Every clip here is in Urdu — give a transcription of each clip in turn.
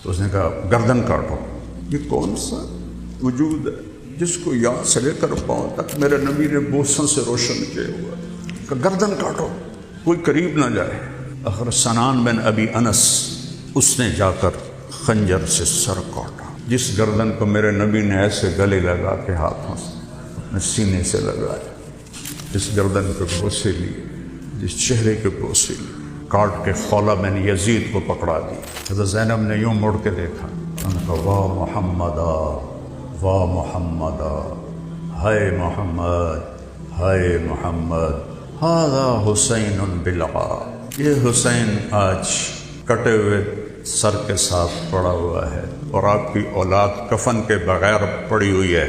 تو اس نے کہا گردن کاٹو۔ یہ کون سا وجود ہے جس کو یہاں سے لے کر پاؤں تک میرے نبی نے بوسوں سے روشن کیا ہوا ہے؟ کہ گردن کاٹو، کوئی قریب نہ جائے۔ آخر سنان بن ابی انس اس نے جا کر خنجر سے سر کاٹا۔ جس گردن کو میرے نبی نے ایسے گلے لگا کے ہاتھوں سے اپنے سینے سے لگایا، جس گردن پہ بوسے لیے، جس چہرے کے بوسے لیے، کاٹ کے خولہ بن یزید کو پکڑا دی۔ حضرت زینب نے یوں مڑ کے دیکھا، ان کا واہ محمدا، واہ محمدا، ہائے محمد، ہائے محمد، ھذا حسین بالعا، یہ حسین آج کٹے ہوئے سر کے ساتھ پڑا ہوا ہے اور آپ کی اولاد کفن کے بغیر پڑی ہوئی ہے۔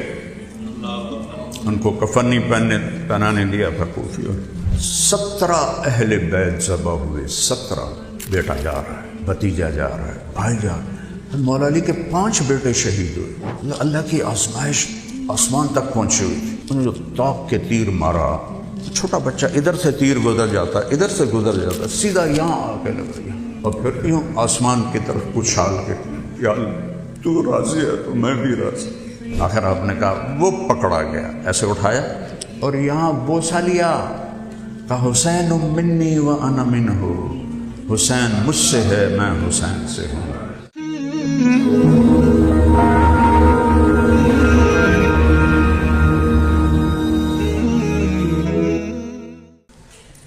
ان کو کفن نہیں پہنانے دیا تھا کوفیوں نے۔ 17 اہل بیت ذبح ہوئے، 17۔ بیٹا جا رہا ہے، بھتیجا جا رہا ہے، بھائی جا رہا ہے۔ مولا علی کے 5 بیٹے شہید ہوئے۔ اللہ کی آزمائش آسمان تک پہنچی ہوئی تھی۔ انہوں نے جو طاق کے تیر مارا، چھوٹا بچہ ادھر سے تیر گزر جاتا، ادھر سے گزر جاتا، سیدھا یہاں آ کے لگ گیا اور پھر یوں آسمان کی طرف اچھال کے، یا اللہ تو راضی ہے تو میں بھی راضی۔ آخر آپ نے کہا، وہ پکڑا گیا، ایسے اٹھایا اور یہاں بوسا لیا، کہا حسین منی و انا منہ، حسین مجھ سے ہے، میں حسین سے ہوں۔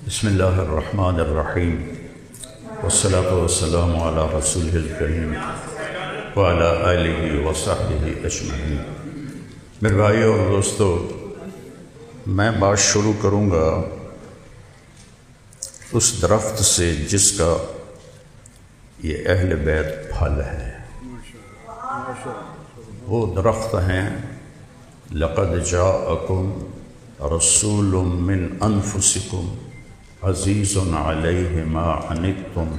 بسم اللہ الرحمن الرحیم، والصلاة والسلام علی رسولہ الکریم وعلی آلہ وصحبہ اجمعین۔ میرے بھائیو اور دوستو، میں بات شروع کروں گا اس درخت سے جس کا یہ اہل بیت پھل ہے۔ وہ درخت ہیں لقد جاءکم رسول من انفسکم عزیز علیہ ما عنتم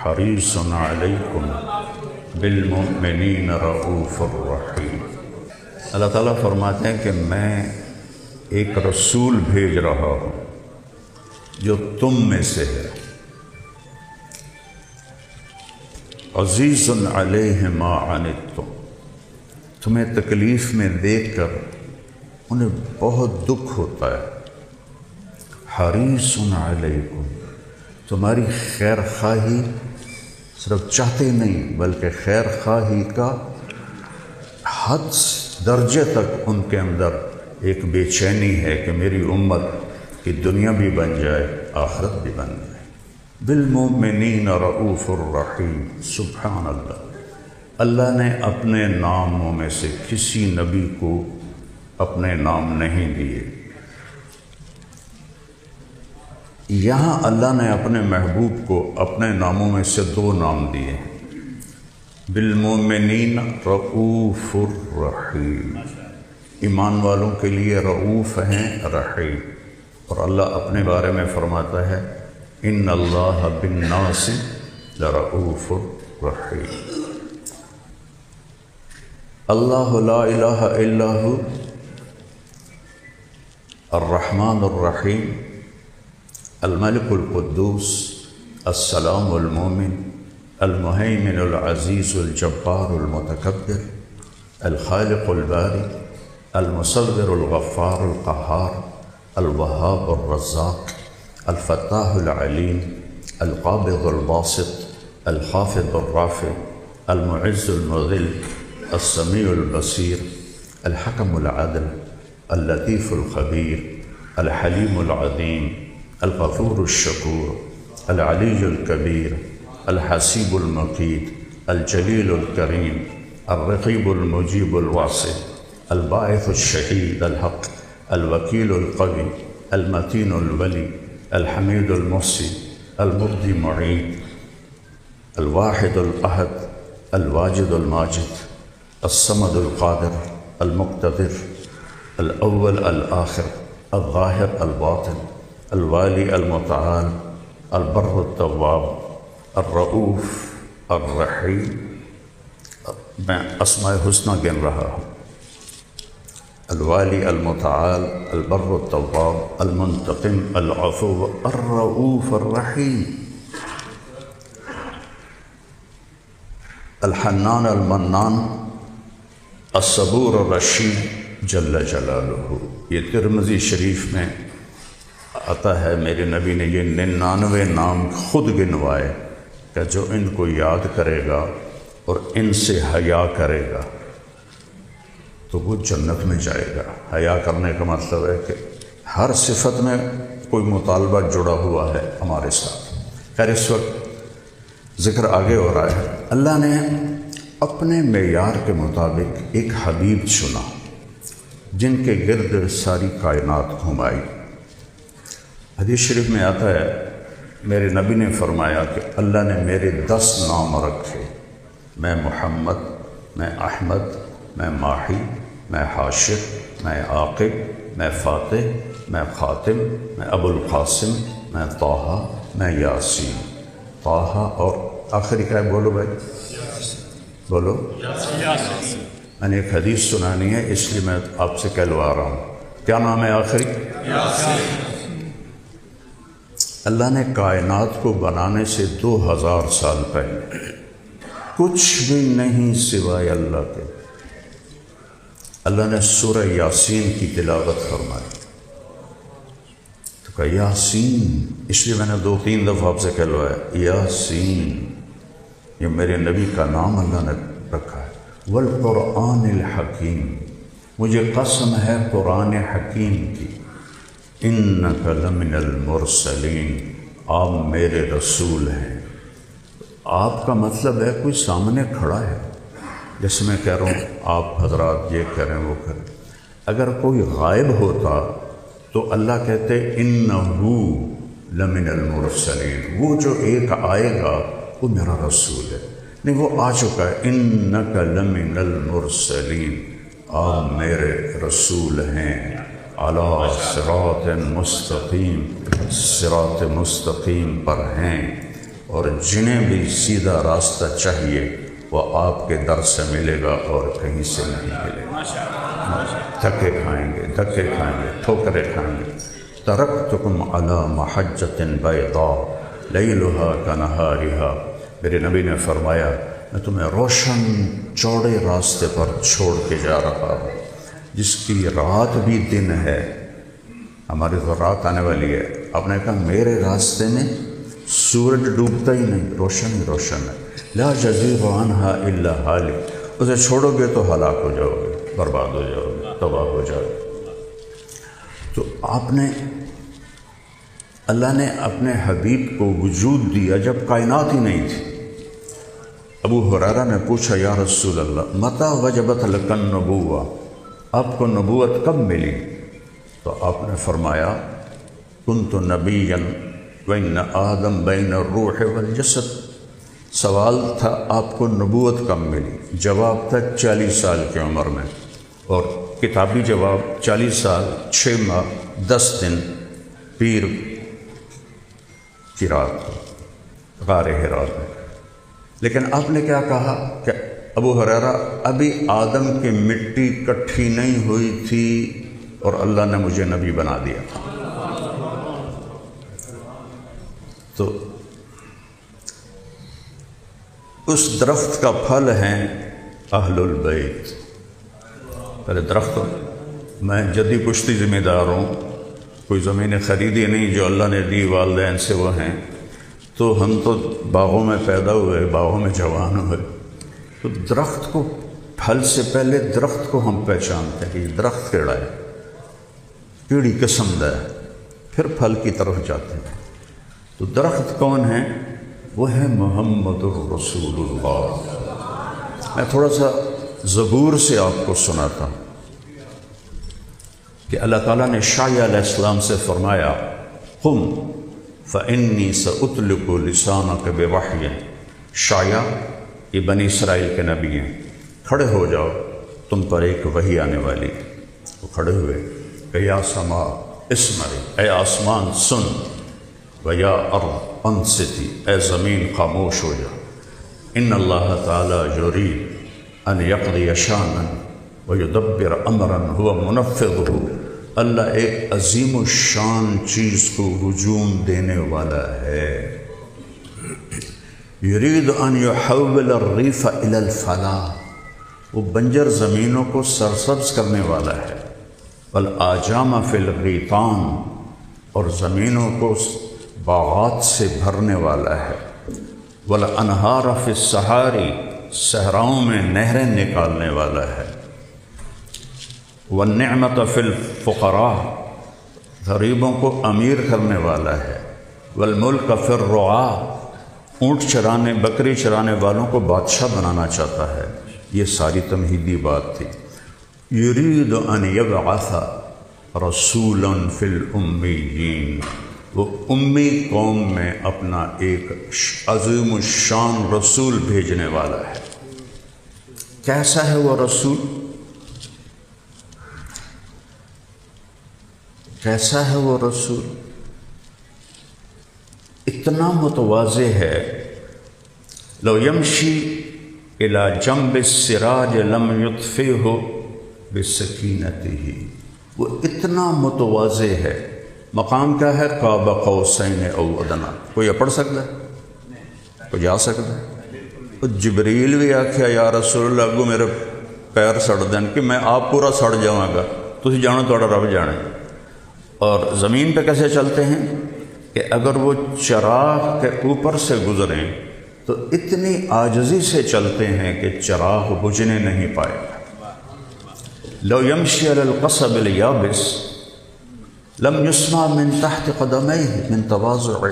حریص علیکم بالمؤمنین رؤوف الرحیم۔ اللہ تعالیٰ فرماتے ہیں کہ میں ایک رسول بھیج رہا ہوں جو تم میں سے ہے، عزیز علیہ ما عنتم، تمہیں تکلیف میں دیکھ کر انہیں بہت دکھ ہوتا ہے، حریص علیکم، تمہاری خیر خواہی صرف چاہتے نہیں بلکہ خیر خواہی کا حد درجے تک ان کے اندر ایک بے چینی ہے کہ میری امت کی دنیا بھی بن جائے، آخرت بھی بن جائے۔ بالمؤمنین رؤوف الرحیم۔ سبحان اللہ، اللہ نے اپنے ناموں میں سے کسی نبی کو اپنے نام نہیں دیے۔ یہاں اللہ نے اپنے محبوب کو اپنے ناموں میں سے 2 نام دیے، بالمؤمنین رؤوف الرحیم، ایمان والوں کے لیے رؤوف ہیں، رحیم۔ اور اللہ اپنے بارے میں فرماتا ہے ان اللہ بالناس لرؤوف الرحیم۔ اللہ لا الہ الا ہو الرحمن الرحیم، الملک القدوس، السلام المومن، المہیمن العزیز الجبار المتکبر، الخالق الباری، المصور الغفار القہار، الوہاب الرزاق، الفتاح العلیم، القابض الباسط، الخافض الرافع، المعز المذل، السمیع البصیر، الحکم العدل، اللطیف الخبیر، الحلیم العظیم، الغفور الشکور، العلی الکبیر، الحسیب المقیت، الجلیل الکریم، الرقیب المجیب الواسع، الباعث الشہید الحق، الوکیل القوی، المتین الولی، الحمید المحصی، المبدی معید، الواحد الاحد، الواجد الماجد، الصمد القادر، المقتدر، الاول الآخر، الظاہر الباطن، الوالی المتعال، البر التواب، الرؤوف الرحیم۔ میں اسماء حسنہ گن رہا ہوں، الوالی المتعال، البر التواب، المنتقم، العفو، الرؤوف الرحیم۔ الحنان المنان الصبور الرشید جل جلالہ. یہ ترمذی شریف میں آتا ہے میرے نبی نے یہ 99 نام خود گنوائے کہ جو ان کو یاد کرے گا اور ان سے حیا کرے گا تو وہ جنت میں جائے گا. حیا کرنے کا مطلب ہے کہ ہر صفت میں کوئی مطالبہ جڑا ہوا ہے ہمارے ساتھ. خیر اس وقت ذکر آگے ہو رہا ہے. اللہ نے اپنے معیار کے مطابق ایک حبیب چنا جن کے گرد ساری کائنات گھمائی. حدیث شریف میں آتا ہے میرے نبی نے فرمایا کہ اللہ نے میرے 10 نام رکھے. میں محمد، میں احمد، میں ماہی، میں حاشر، میں عاقب، میں فاتح، میں خاتم، میں ابو القاسم، میں طٰہٰ، میں یاسین. طٰہٰ اور آخری کیا ہے بولو بھائی بولو. میں نے ایک حدیث سنانی ہے اس لیے میں آپ سے کہلوا رہا ہوں. کیا نام ہے آخری؟ اللہ نے کائنات کو بنانے سے 2000 سال پہلے کچھ بھی نہیں سوائے اللہ کے. اللہ نے سورہ یاسین کی تلاوت فرمائی تو کہا یاسین. اس لیے میں نے 2-3 دفعہ آپ سے کہلوایا یاسین. یہ میرے نبی کا نام اللہ نے رکھا ہے. والقرآن الحکیم، مجھے قسم ہے قرآن حکیم کی. انک لمن المرسلین، آپ میرے رسول ہیں. آپ کا مطلب ہے کوئی سامنے کھڑا ہے جیسے میں کہہ رہا ہوں آپ حضرات یہ کریں وہ کریں. اگر کوئی غائب ہوتا تو اللہ کہتے انہو لمن المرسلین، وہ جو ایک آئے گا وہ میرا رسول ہے. نہیں، وہ آ چکا ہے. انک لمن المرسلین، آپ میرے رسول ہیں. علی صراط مستقیم، صراط مستقیم پر ہیں. اور جنہیں بھی سیدھا راستہ چاہیے وہ آپ کے در سے ملے گا اور کہیں سے نہیں ملے گا. دھکے کھائیں گے، دھکے کھائیں گے، ٹھوکریں کھائیں گے. ترکتکم علی محجۃ بیضاء لیلھا کنہارھا. میرے نبی نے فرمایا میں تمہیں روشن چوڑے راستے پر چھوڑ کے جا رہا ہوں جس کی رات بھی دن ہے. ہماری تو رات آنے والی ہے. آپ نے کہا میرے راستے میں سورج ڈوبتا ہی نہیں، روشن ہی روشن ہے. لا یزیغ عنہا الا ہالک. اسے چھوڑو گے تو ہلاک ہو جاؤ گے، برباد ہو جاؤ گے، تباہ ہو جاؤ گے. تو اللہ نے اپنے حبیب کو وجود دیا جب کائنات ہی نہیں تھی. ابو ہریرہ نے پوچھا یا رسول اللہ متی وجبت لک النبوہ، آپ کو نبوت کب ملی؟ تو آپ نے فرمایا کنت نبیا وان آدم بین الروح والجسد. سوال تھا آپ کو نبوت کب ملی؟ جواب تھا 40 سال کی عمر میں. اور کتابی جواب 40 سال 6 ماہ 10 دن پیر کی رات غار حرا میں. لیکن آپ نے کیا کہا کہ ابو ہریرہ ابھی آدم کی مٹی کٹھی نہیں ہوئی تھی اور اللہ نے مجھے نبی بنا دیا. تو اس درخت کا پھل ہیں اہل البیت. پہلے درخت میں جدی پشتی ذمہ دار ہوں، کوئی زمینیں خریدی نہیں، جو اللہ نے دی والدین سے وہ ہیں. تو ہم تو باغوں میں پیدا ہوئے، باغوں میں جوان ہوئے. تو درخت کو پھل سے پہلے درخت کو ہم پہچانتے ہیں کہ یہ درخت کیڑا ہے، کیڑی قسم دا ہے، پھر پھل کی طرف جاتے ہیں. تو درخت کون ہے؟ وہ ہے محمد الرسول اللہ. میں تھوڑا سا زبور سے آپ کو سناتا ہوں کہ اللہ تعالیٰ نے شعیہ علیہ السلام سے فرمایا قم فإنی سأطلق لسانک بوحی. شعیہ یہ بنی اسرائیل کے نبی ہیں، کھڑے ہو جاؤ تم پر ایک وحی آنے والی. وہ کھڑے ہوئے کہ یا سما اسمعی، اے آسمان سن، ویا ارض انصتی، اے زمین خاموش ہو جا. ان اللہ تعالی یرید ان یقضی شأنا ویدبر امرا هو منفذہ. اللہ ایک عظیم الشان چیز کو ہجوم دینے والا ہے. یرید ان یحول الریف الی الفلاح، وہ بنجر زمینوں کو سرسبز کرنے والا ہے، والآجام فی الغیطان، اور زمینوں کو باغات سے بھرنے والا ہے، والانہار فی الصحاری، صحراؤں میں نہریں نکالنے والا ہے، والنعمت فی الفقراء، غریبوں کو امیر کرنے والا ہے، والملک فی الرعاء، اونٹ چرانے بکری چرانے والوں کو بادشاہ بنانا چاہتا ہے۔ یہ ساری تمہیدی بات تھی۔ یرید ان یبعث رسولا فی الامیین، وہ امی قوم میں اپنا ایک عظیم الشان رسول بھیجنے والا ہے۔ کیسا ہے وہ رسول؟ کیسا ہے وہ رسول؟ اتنا متواضع ہے، لو یمشی الی جنب السراج لم یطفئہ بسکینتہ، وہ اتنا متواضع ہے۔ مقام کیا ہے؟ قاب قوسین او ادنی۔ کوئی پڑھ سکتا ہے؟ کوئی جا سکتا ہے؟ جبریل بھی آکھیا یا رسول اللہ اگو میرے پیر سڑ دین کہ میں آپ پورا سڑ جاؤں گا، تسی جانو تھوڑا رب جانے۔ اور زمین پہ کیسے چلتے ہیں کہ اگر وہ چراغ کے اوپر سے گزریں تو اتنی عاجزی سے چلتے ہیں کہ چراغ بجھنے نہیں پائے گا۔ لو یمشی علی القصب الیابس لم یسمع من تحت قدمیہ من تواضعہ،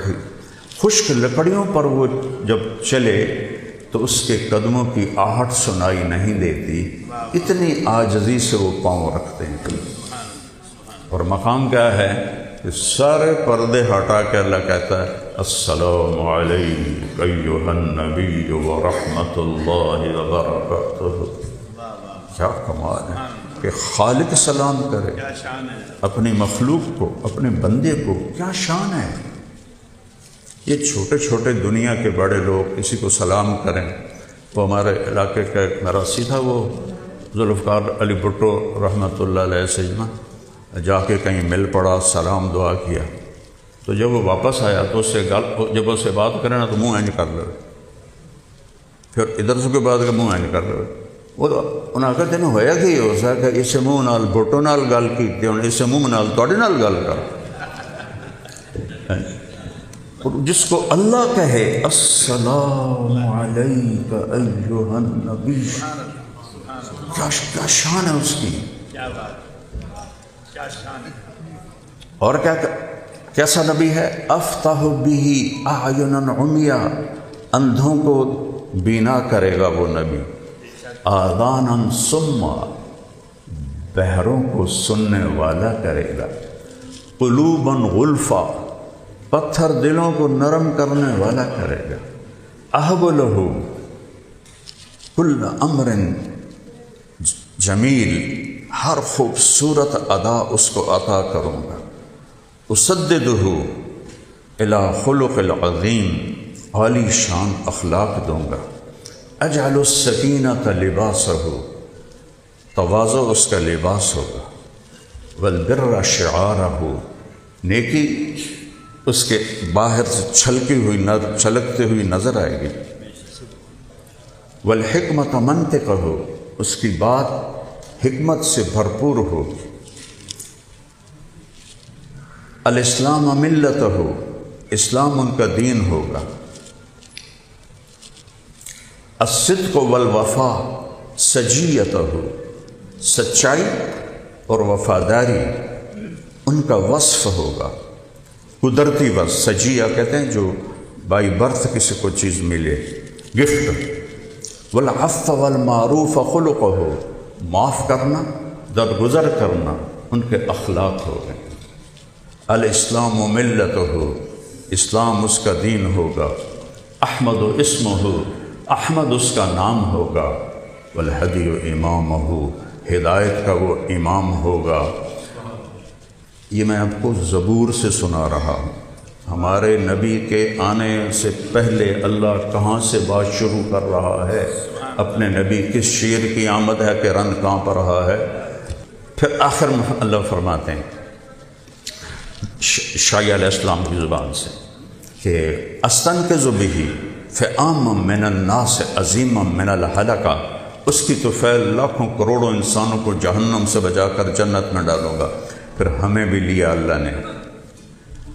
خشک لکڑیوں پر وہ جب چلے تو اس کے قدموں کی آہٹ سنائی نہیں دیتی، اتنی عاجزی سے وہ پاؤں رکھتے ہیں۔ اور مقام کیا ہے کہ سارے پردے ہٹا کے اللہ کہتا ہے السلام علیک ایھا النبی ورحمۃ اللہ وبرکاتہ۔ کیا کمال ہے کہ خالق سلام کرے اپنی مخلوق کو، اپنے بندے کو، کیا شان ہے۔ یہ چھوٹے چھوٹے دنیا کے بڑے لوگ کسی کو سلام کریں۔ وہ ہمارے علاقے کا ایک مراسی تھا، وہ ذوالفقار علی بھٹو رحمۃ اللہ علیہ سجمہ، جا کے کہیں مل پڑا، سلام دعا کیا، تو جب وہ واپس آیا تو جب اس سے بات کرے نا تو منہ اینج کر لے، پھر ادھر سے کوئی بات کا منہ اینج کر لے۔ وہ انہاں کہتے ہیں ہویا کہ ہو سکتا کہ اسے منہ نال بھٹو نال گل کی ہوں اسے منہ نال تواڈے نال گل کر۔ اور جس کو اللہ کہے السلام علیک ایھا النبی، کیا شان ہے اس کی، اور کیسا نبی ہے؟ افتح بہ اعینا عمیا، اندھوں کو بینا کرے گا وہ نبی، آذانا صما، بہروں کو سننے والا کرے گا، قلوبا غلفا، پتھر دلوں کو نرم کرنے والا کرے گا، اہب لہ کل امر جمیل، ہر خوبصورت ادا اس کو عطا کروں گا، اسددہ الی خلق العظیم، عالی شان اخلاق دوں گا، اجعل السکینۃ لباسہ، تواضع اس کا لباس ہوگا، والبر شعارہ، نیکی اس کے باہر سے چھلکتے ہوئی نظر آئے گی، والحکمت منطقہ، اس کی بات حکمت سے بھرپور ہوگی، الاسلام ملتہ، اسلام ان کا دین ہوگا، الصدق والوفا سجیتہ، سچائی اور وفاداری ان کا وصف ہوگا، قدرتی وصف، سجیہ کہتے ہیں جو بائی برتھ کسی کو چیز ملے، گفٹ، والعفو والمعروف خلقہ، معاف کرنا، درگزر کرنا ان کے اخلاق ہو گئے، الاسلام ملتہ، اسلام اس کا دین ہوگا، احمد اسمہ، احمد اس کا نام ہوگا، والہدی امامہ، ہدایت کا وہ امام ہوگا۔ یہ میں آپ کو زبور سے سنا رہا ہوں۔ ہمارے نبی کے آنے سے پہلے اللہ کہاں سے بات شروع کر رہا ہے، اپنے نبی کس شیر کی آمد ہے کہ رن کانپ رہا ہے، پھر آخر میں اللہ فرماتے ہیں شاعر علیہ السلام کی زبان سے کہ استنقذ بہ، فعام من الناس عظیم من الحلقہ، اس کی تو فعل لاکھوں کروڑوں انسانوں کو جہنم سے بچا کر جنت میں ڈالوں گا۔ پھر ہمیں بھی لیا اللہ نے،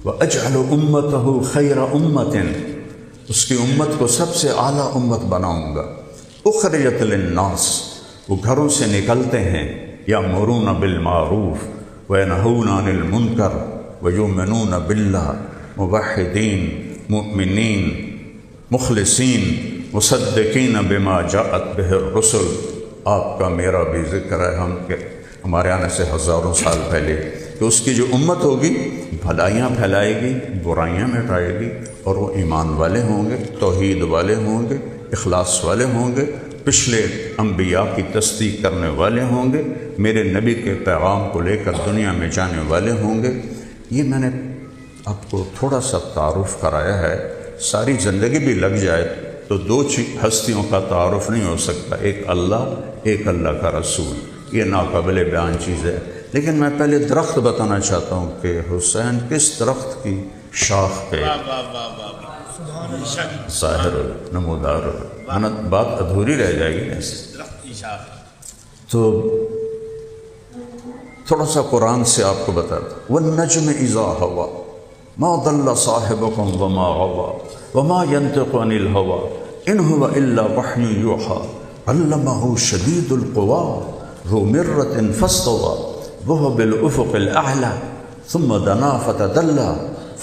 وَأَجْعَلُ أُمَّتَهُ خَيْرَ أُمَّةٍ، اس کی امت کو سب سے اعلیٰ امت بناؤں گا۔ اخرجت للناس، وہ گھروں سے نکلتے ہیں، یأمرون بالمعروف وینہون عن المنکر ویؤمنون باللہ، موحدین، مؤمنین، مخلصین، مصدقین بما جاءت بہ الرسل۔ آپ کا میرا بھی ذکر ہے ہم کے ہمارے آنے سے ہزاروں سال پہلے کہ اس کی جو امت ہوگی بھلائیاں پھیلائے گی، برائیاں مٹائے گی، اور وہ ایمان والے ہوں گے، توحید والے ہوں گے، اخلاص والے ہوں گے، پچھلے انبیاء کی تصدیق کرنے والے ہوں گے، میرے نبی کے پیغام کو لے کر دنیا میں جانے والے ہوں گے۔ یہ میں نے آپ کو تھوڑا سا تعارف کرایا ہے، ساری زندگی بھی لگ جائے تو دو ہستیوں کا تعارف نہیں ہو سکتا، ایک اللہ کا رسول، یہ ناقابل بیان چیز ہے۔ لیکن میں پہلے درخت بتانا چاہتا ہوں کہ حسین کس درخت کی شاخ پہ ظاہر نمودار، بات ادھوری رہ جائے گی۔ تو تھوڑا سا قرآن سے آپ کو بتاتا، وَالنَّجْمِ إِذَا هَوَى مَا ضَلَّ صَاحِبُكُمْ وَمَا غَوَى وَمَا يَنطِقُ عَنِ الْهَوَى إِنْ هُوَ إِلَّا وَحْيٌ يُوحَى عَلَّمَهُ شَدِيدُ الْقُوَىٰ ذُو مِرَّةٍ فَاسْتَوَىٰ وَهُوَ بِالْأُفُقِ الْأَعْلَىٰ ثُمَّ دَنَا فَتَدَلَّىٰ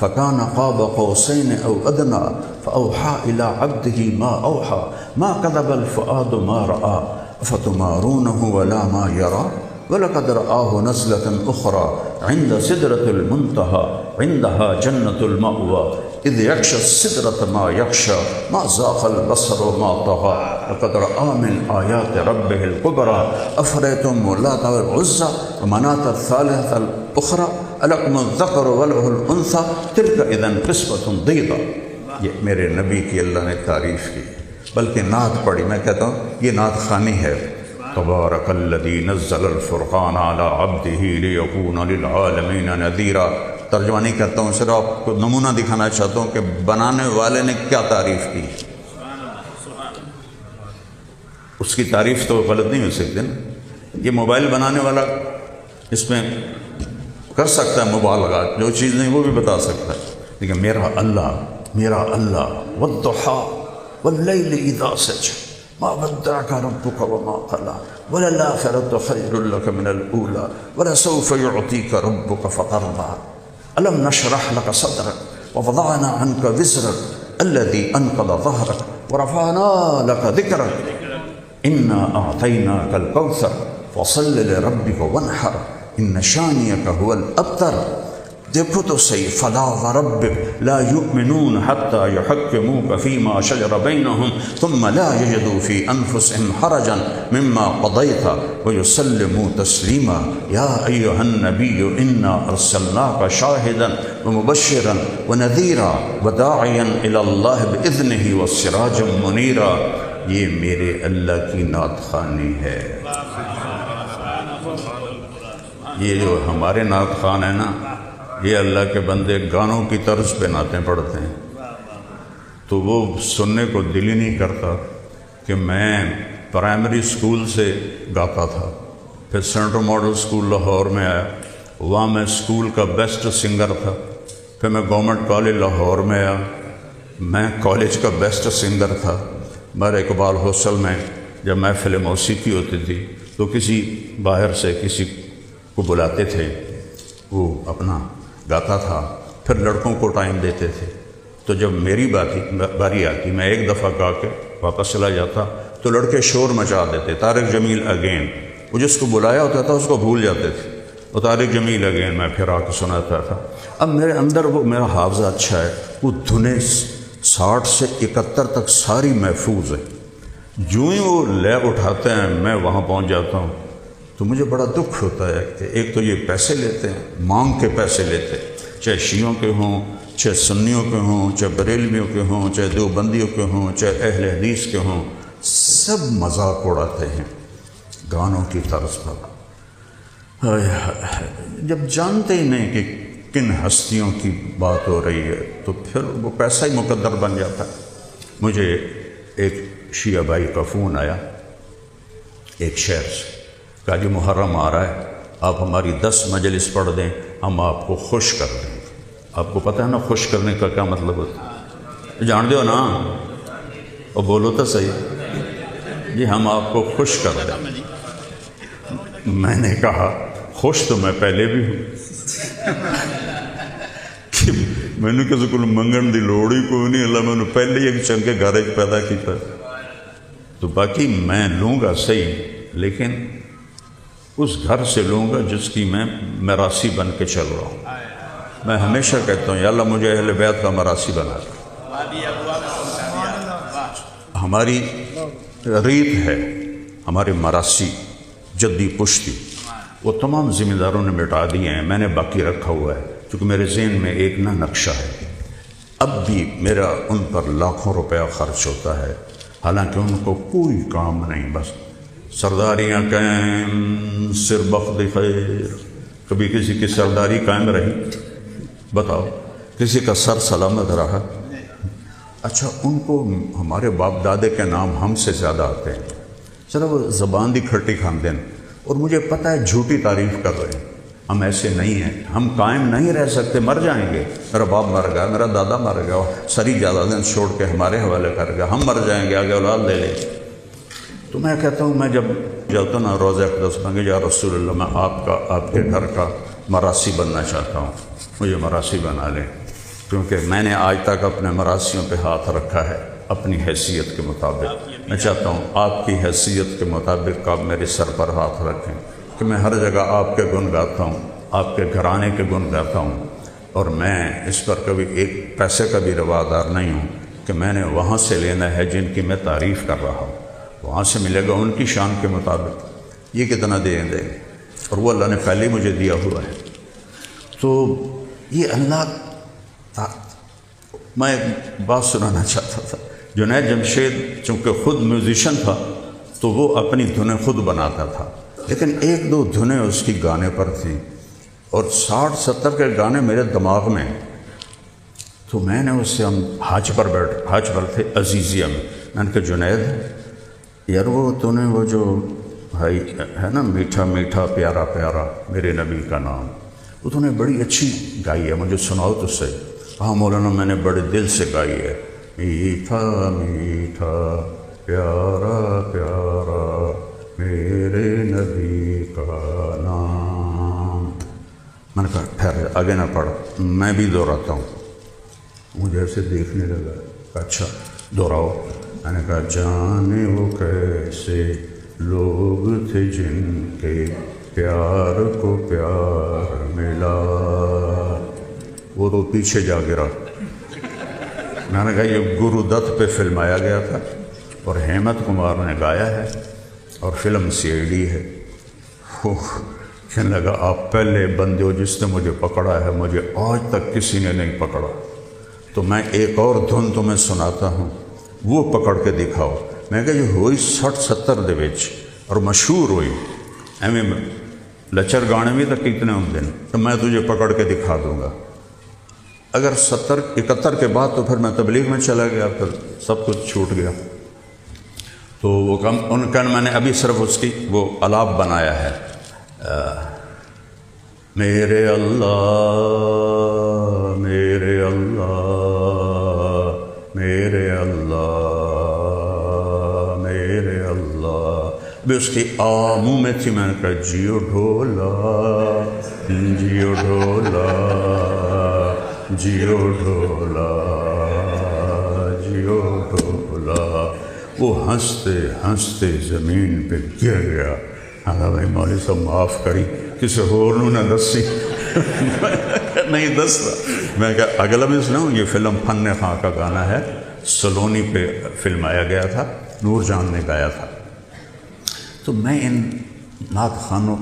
فَكَانَ قَابَ قَوْسَيْنِ أَوْ أَدْنَىٰ فَأَوْحَىٰ إِلَىٰ عَبْدِهِ مَا أَوْحَىٰ مَا كَذَبَ الْفُؤَادُ مَا رَأَىٰ أَفَتُمَارُونَهُ وَلَا مَا يَرَىٰ وَلَقَدْ رَآهُ نَزْلَةً أُخْرَىٰ عِندَ سِدْرَةِ الْمُنتَهَىٰ عِندَهَا جَنَّةُ الْمَأْوَىٰ إِذْ يَغْشَى السِّدْرَةَ مَا يَغْشَىٰ مَا زَاغَ الْبَصَرُ وَمَا طَغَىٰ لَقَدْ رَآهُ مِنْ آيَاتِ رَبِّهِ الْكُبْرَىٰ أَفَرَأَيْتُمُ اللَّاتَ وَالْعُزَّىٰ وَمَنَاةَ الثَّالِثَةَ الْأُخْرَىٰ أَلَكُمُ الذَّكَرُ وَلَهُ الْأُنثَىٰ تِلْكَ إِذًا قِسْمَةٌ ضِیزَىٰ۔ یہ میرے نبی کی اللہ نے تعریف کی، بلکہ نعت پڑھی۔ میں کہتا ہوں یہ نعت خوانی ہے۔ تبارک الذی نزل الفرقان علی عبدہ لیکون للعالمین نذیرا۔ ترجمہ نہیں کرتا ہوں، صرف آپ کو نمونہ دکھانا چاہتا ہوں کہ بنانے والے نے کیا تعریف کی۔ اس کی تعریف تو غلط نہیں ہو سکتی نا۔ یہ موبائل بنانے والا اس میں کر سکتا ہے مبالغہ، جو چیز نہیں وہ بھی بتا سکتا ہے، لیکن میرا اللہ والضحیٰ واللیل اذا سجى ما ودعك ربك وما قلى وللآخرة خير لك من الأولى ولسوف يعطيك ربك فترضى ألم نشرح لك صدرك ووضعنا عنك وزرك الذي أنقض ظهرك ورفعنا لك ذكرك إنا أعطيناك الكوثر فصل لربك وانحر إن شانئك هو الأبتر۔ دیکھو تو صحیح، فلا وربک لا یؤمنون حتی یحکموک فیما شجر بینہم ثم لا یجدوا فی انفسهم حرجا مما قضیت ویسلموا تسلیما۔ یا ایہا النبی انا ارسلناک شاہدا ومبشرا ونذیرا وداعیا الی اللہ باذنہ وسراجا منیرا۔ یہ میرے اللہ کی نعت خوانی ہے۔ یہ جو ہمارے نعت خوان ہیں نا، یہ اللہ کے بندے گانوں کی طرز پہ نعتیں پڑھتے ہیں، تو وہ سننے کو دل ہی نہیں کرتا کہ میں پرائمری سکول سے گاتا تھا، پھر سینٹرل ماڈل سکول لاہور میں آیا، وہاں میں سکول کا بیسٹ سنگر تھا، پھر میں گورنمنٹ کالج لاہور میں آیا، میں کالج کا بیسٹ سنگر تھا۔ میرے اقبال ہاسٹل میں جب محفل موسیقی ہوتی تھی تو کسی باہر سے کسی کو بلاتے تھے، وہ اپنا گاتا تھا، پھر لڑکوں کو ٹائم دیتے تھے۔ تو جب میری باری آتی، میں ایک دفعہ گا کے واپس چلا جاتا تو لڑکے شور مچا دیتے، طارق جمیل اگین، وہ جس کو بلایا ہوتا تھا اس کو بھول جاتے تھے، وہ طارق جمیل اگین میں پھر آ کے سناتا تھا۔ اب میرے اندر وہ میرا حافظہ اچھا ہے، وہ دھنیں 60 سے 71 تک ساری محفوظ ہے، جو ہی وہ لے اٹھاتے ہیں میں وہاں پہنچ جاتا ہوں۔ تو مجھے بڑا دکھ ہوتا ہے کہ ایک تو یہ پیسے لیتے ہیں، مانگ کے پیسے لیتے ہیں، چاہے شیعوں کے ہوں، چاہے سنیوں کے ہوں، چاہے بریلویوں کے ہوں، چاہے دیوبندیوں کے ہوں، چاہے اہل حدیث کے ہوں، سب مذاق اڑاتے ہیں گانوں کی طرز پر۔ جب جانتے ہی نہیں کہ کن ہستیوں کی بات ہو رہی ہے تو پھر وہ پیسہ ہی مقدر بن جاتا ہے۔ مجھے ایک شیعہ بھائی کا فون آیا ایک شہر سے، کہا جی محرم آ رہا ہے، آپ ہماری 10 مجلس پڑھ دیں، ہم آپ کو خوش کر دیں۔ آپ کو پتہ ہے نا خوش کرنے کا کیا مطلب ہوتا ہے؟ جان دو نا، اور بولو تو صحیح جی، ہم آپ کو خوش کر دیں۔ میں نے کہا خوش تو میں پہلے بھی ہوں کہ میں نے کسی کو منگن دی لوڑ ہی کوئی نہیں، اللہ میں نے پہلے ہی ایک چنکے گھر پیدا کیتا، تو باقی میں لوں گا صحیح، لیکن اس گھر سے لوں گا جس کی میں میراثی بن کے چل رہا ہوں۔ میں ہمیشہ کہتا ہوں یا اللہ مجھے اہل بیت کا میراثی بنا دے۔ ہماری ریت ہے، ہمارے مراثی جدی پشتی وہ تمام ذمہ داروں نے مٹا دیے ہیں، میں نے باقی رکھا ہوا ہے، کیونکہ میرے ذہن میں ایک نقشہ ہے۔ اب بھی میرا ان پر لاکھوں روپیہ خرچ ہوتا ہے، حالانکہ ان کو کوئی کام نہیں، بس سرداریاں قائم سر بخت خیر۔ کبھی کسی کی سرداری قائم رہی؟ بتاؤ، کسی کا سر سلامت رہا؟ اچھا، ان کو ہمارے باپ دادے کے نام ہم سے زیادہ آتے ہیں، چلو وہ زبان دی کھٹی کھاندے ہیں، اور مجھے پتہ ہے جھوٹی تعریف کر رہے ہیں۔ ہم ایسے نہیں ہیں، ہم قائم نہیں رہ سکتے، مر جائیں گے۔ میرا باپ مر گیا، میرا دادا مر گیا، ساری جائیدادیں چھوڑ کے ہمارے حوالے کر گیا، ہم مر جائیں گے، آگے اولاد لے لیں۔ تو میں کہتا ہوں، میں جب جاتا ہوں نا روضہ اقدس میں، یا رسول اللہ میں آپ کے گھر کا مراثی بننا چاہتا ہوں، مجھے مراثی بنا لیں، کیونکہ میں نے آج تک اپنے مراسیوں پہ ہاتھ رکھا ہے اپنی حیثیت کے مطابق۔ میں چاہتا ہوں آپ کی حیثیت کے مطابق آپ میرے سر پر ہاتھ رکھیں کہ میں ہر جگہ آپ کے گن گاتا ہوں، آپ کے گھرانے کے گن گاتا ہوں، اور میں اس پر کبھی ایک پیسے کا بھی روادار نہیں ہوں کہ میں نے وہاں سے لینا ہے جن کی میں تعریف کر رہا ہوں، وہاں سے ملے گا ان کی شان کے مطابق۔ یہ کتنا دیں گے، اور وہ اللہ نے پہلے ہی مجھے دیا ہوا ہے۔ تو یہ اللہ میں ایک بات سنانا چاہتا تھا۔ جنید جمشید چونکہ خود میوزیشن تھا تو وہ اپنی دھنیں خود بناتا تھا، لیکن 1-2 دھنیں اس کی گانے پر تھیں، اور 60-70 کے گانے میرے دماغ میں۔ تو میں نے اس سے، ہم حج پر تھے عزیزیہ میں نے کہا جنید یار تو نے وہ جو بھائی ہے نا میٹھا میٹھا پیارا پیارا میرے نبی کا نام، وہ تو نے بڑی اچھی گائی ہے، مجھے سناؤ تو صحیح۔ ہاں مولانا میں نے بڑے دل سے گائی ہے، میٹھا میٹھا پیارا پیارا میرے نبی کا نام۔ میں نے کہا ٹھہر، آگے نہ پڑھ، میں بھی دہراتا ہوں۔ مجھے ایسے دیکھنے لگا، اچھا دہراؤ۔ میں نے کہا جانے وہ کیسے لوگ تھے جن کے پیار کو پیار ملا، وہ تو پیچھے جا گرا۔ میں نے کہا یہ گرو دت پہ فلمایا گیا تھا، اور ہیمت کمار نے گایا ہے، اور فلم CID ہے۔ کہنے لگا آپ پہلے بندے ہو جس نے مجھے پکڑا ہے، مجھے آج تک کسی نے نہیں پکڑا۔ تو میں ایک اور دھن تمہیں سناتا ہوں، وہ پکڑ کے دکھاؤ۔ میں کہا یہ ہوئی 60-70 دے وچ، اور مشہور ہوئی ایویں لچر گانے بھی تو کتنے ہوں دن، تو میں تجھے پکڑ کے دکھا دوں گا۔ اگر 70-71 کے بعد تو پھر میں تبلیغ میں چلا گیا، پھر سب کچھ چھوٹ گیا۔ تو وہ ان کا میں نے ابھی صرف اس کی وہ الاپ بنایا ہے، میرے اللہ میرے اللہ میرے اللہ میرے اللہ، بھی اس کی منہ میں تھی۔ میں نے کہا جیو ڈھولا جیو ڈھولا جیو ڈھولا جیو ڈھولا۔ وہ ہنستے ہنستے زمین پہ گر گیا۔ ہاں بھائی مولوی صاحب معاف کری، کسی اور نہ دسی نہیں دستا۔ میں کہا اگلا بھی سناؤں، یہ فلم فن خاں کا گانا ہے، سلونی پہ فلم آیا گیا تھا، نور جان نے گایا تھا۔ تو میں ان نعت خانوں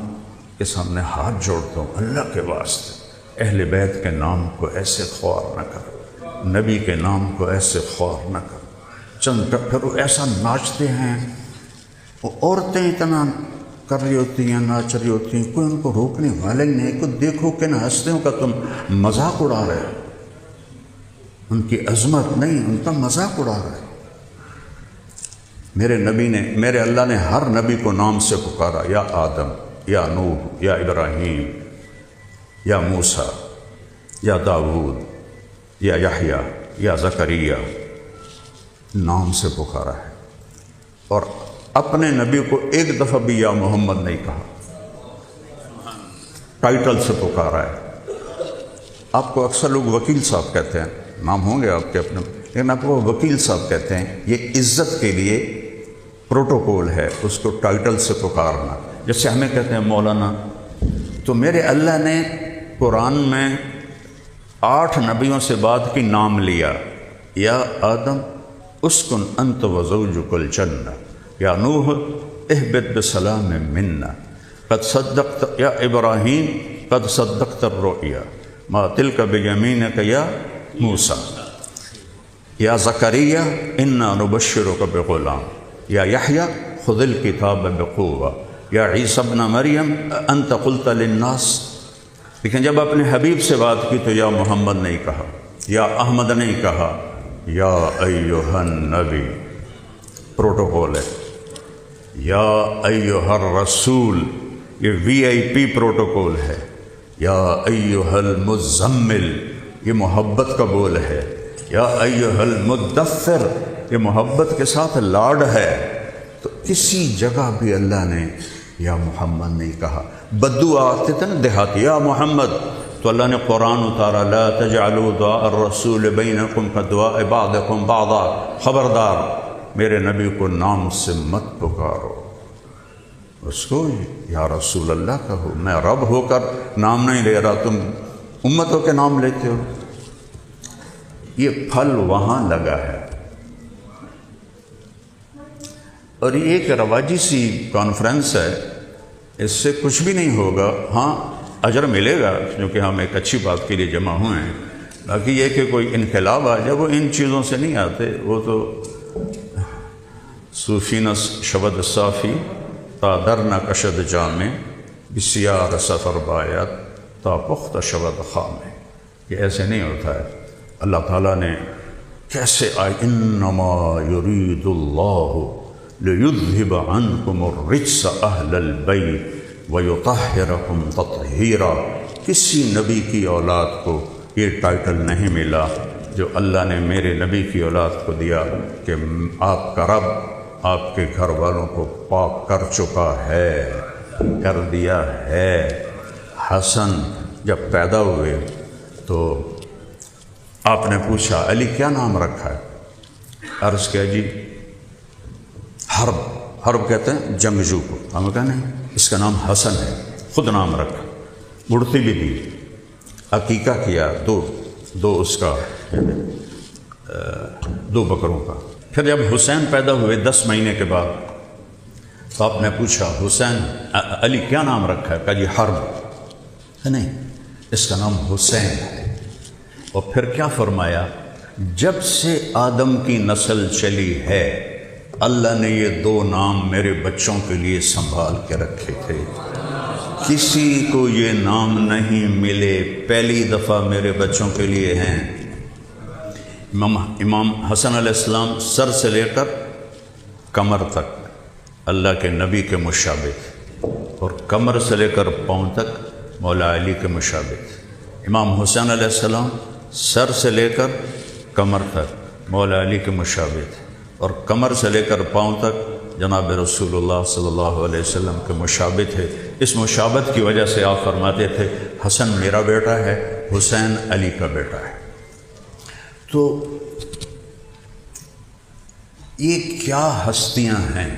کے سامنے ہاتھ جوڑتا ہوں، اللہ کے واسطے اہل بیت کے نام کو ایسے خوار نہ کرو، نبی کے نام کو ایسے خوار نہ کرو۔ چند پھر وہ ایسا ناچتے ہیں، وہ عورتیں اتنا کر رہی ہوتی ہیں، ناچ رہی ہوتی ہیں، کوئی ان کو روکنے والا ہی نہیں۔ کوئی دیکھو کہ نہ ہنستے کا تم مذاق اڑا رہے ہو، ان کی عظمت نہیں، ان کا مذاق اڑا رہے ہو۔ میرے نبی نے، میرے اللہ نے ہر نبی کو نام سے پکارا، یا آدم، یا نوح، یا ابراہیم، یا موسیٰ، یا داؤد، یا یحییٰ، یا زکریا، نام سے پکارا ہے، اور اپنے نبی کو ایک دفعہ بھی یا محمد نہیں کہا، ٹائٹل سے پکارا ہے۔ آپ کو اکثر لوگ وکیل صاحب کہتے ہیں، نام ہوں گے آپ کے اپنے، لیکن آپ کو وکیل صاحب کہتے ہیں، یہ عزت کے لیے پروٹوکول ہے اس کو ٹائٹل سے پکارنا، جیسے ہمیں کہتے ہیں مولانا۔ تو میرے اللہ نے قرآن میں 8 نبیوں سے بعد کی نام لیا، یا آدم اسکن انت وزوجک الجنہ، یا نوح اہبط بسلام منا، قد صدقت، یا ابراہیم قد صدقت الرؤیا، ما تلک بیمینک یا موسیٰ، یا زکریا انا نبشرک بغلام، یا یحییٰ خذ الکتاب بقوہ، یا عیسیٰ ابن مریم انت قلت للناس۔ لیکن جب اپنے حبیب سے بات کی تو یا محمد نہیں کہا، یا احمد نہیں کہا، یا ایھا النبی، پروٹوکول ہے، یا ایھا الرسول، یہ وی آئی پی پروٹوکول ہے، یا ایھا المزمل، یہ محبت کا بول ہے، یا ایھا المدثر، یہ محبت کے ساتھ لاڈ ہے۔ تو کسی جگہ بھی اللہ نے یا محمد نہیں کہا۔ بدو آتے تھے نا دیہاتی، یا محمد، تو اللہ نے قرآن اتارا، لا تجعلوا دعاء الرسول بینکم کدعاء بعضکم بعضا، خبردار میرے نبی کو نام سے مت پکارو، اس کو یا رسول اللہ کہو، میں رب ہو کر نام نہیں لے رہا، تم امتوں کے نام لیتے ہو۔ یہ پھل وہاں لگا ہے، اور یہ ایک رواجی سی کانفرنس ہے، اس سے کچھ بھی نہیں ہوگا، ہاں اجر ملے گا کیونکہ ہم ایک اچھی بات کے لیے جمع ہوئے ہیں، باقی یہ کہ کوئی انقلاب آ جائے، وہ ان چیزوں سے نہیں آتے، وہ تو صوفینس شبد صافی تا درنہ کشد جامع بسیار سفر باید تا پخت شبد خامے، یہ ایسے نہیں ہوتا ہے۔ اللہ تعالیٰ نے کیسے آئے، انما یرید اللہ لیذہب عنکم الرجس اہل البیت ویطہرکم تطہیرا۔ کسی نبی کی اولاد کو یہ ٹائٹل نہیں ملا جو اللہ نے میرے نبی کی اولاد کو دیا کہ آپ کا رب آپ کے گھر والوں کو پاک کر چکا ہے، کر دیا ہے۔ حسن جب پیدا ہوئے تو آپ نے پوچھا علی کیا نام رکھا ہے؟ عرض کیا جی حرب، حرب کہتے ہیں جنگجو کو، ہم کہا نہیں اس کا نام حسن ہے، خود نام رکھا، گڑتی بھی دی، عقیقہ کیا، دو اس کا 2 بکروں کا۔ پھر جب حسین پیدا ہوئے 10 مہینے کے بعد تو آپ نے پوچھا حسین علی کیا نام رکھا ہے؟ کہا جی حرب، نہیں اس کا نام حسین ہے۔ اور پھر کیا فرمایا، جب سے آدم کی نسل چلی ہے اللہ نے یہ 2 نام میرے بچوں کے لیے سنبھال کے رکھے تھے، کسی کو یہ نام نہیں ملے، پہلی دفعہ میرے بچوں کے لیے ہیں۔ امام حسن علیہ السلام سر سے لے کر کمر تک اللہ کے نبی کے مشابہ تھے، اور کمر سے لے کر پاؤں تک مولا علی کے مشابہ تھے۔ امام حسین علیہ السلام سر سے لے کر کمر تک مولا علی کے مشابہ تھے، اور کمر سے لے کر پاؤں تک جناب رسول اللہ صلی اللہ علیہ وسلم کے مشابہ تھے۔ اس مشابہت کی وجہ سے آپ فرماتے تھے حسن میرا بیٹا ہے، حسین علی کا بیٹا ہے۔ تو یہ کیا ہستیاں ہیں،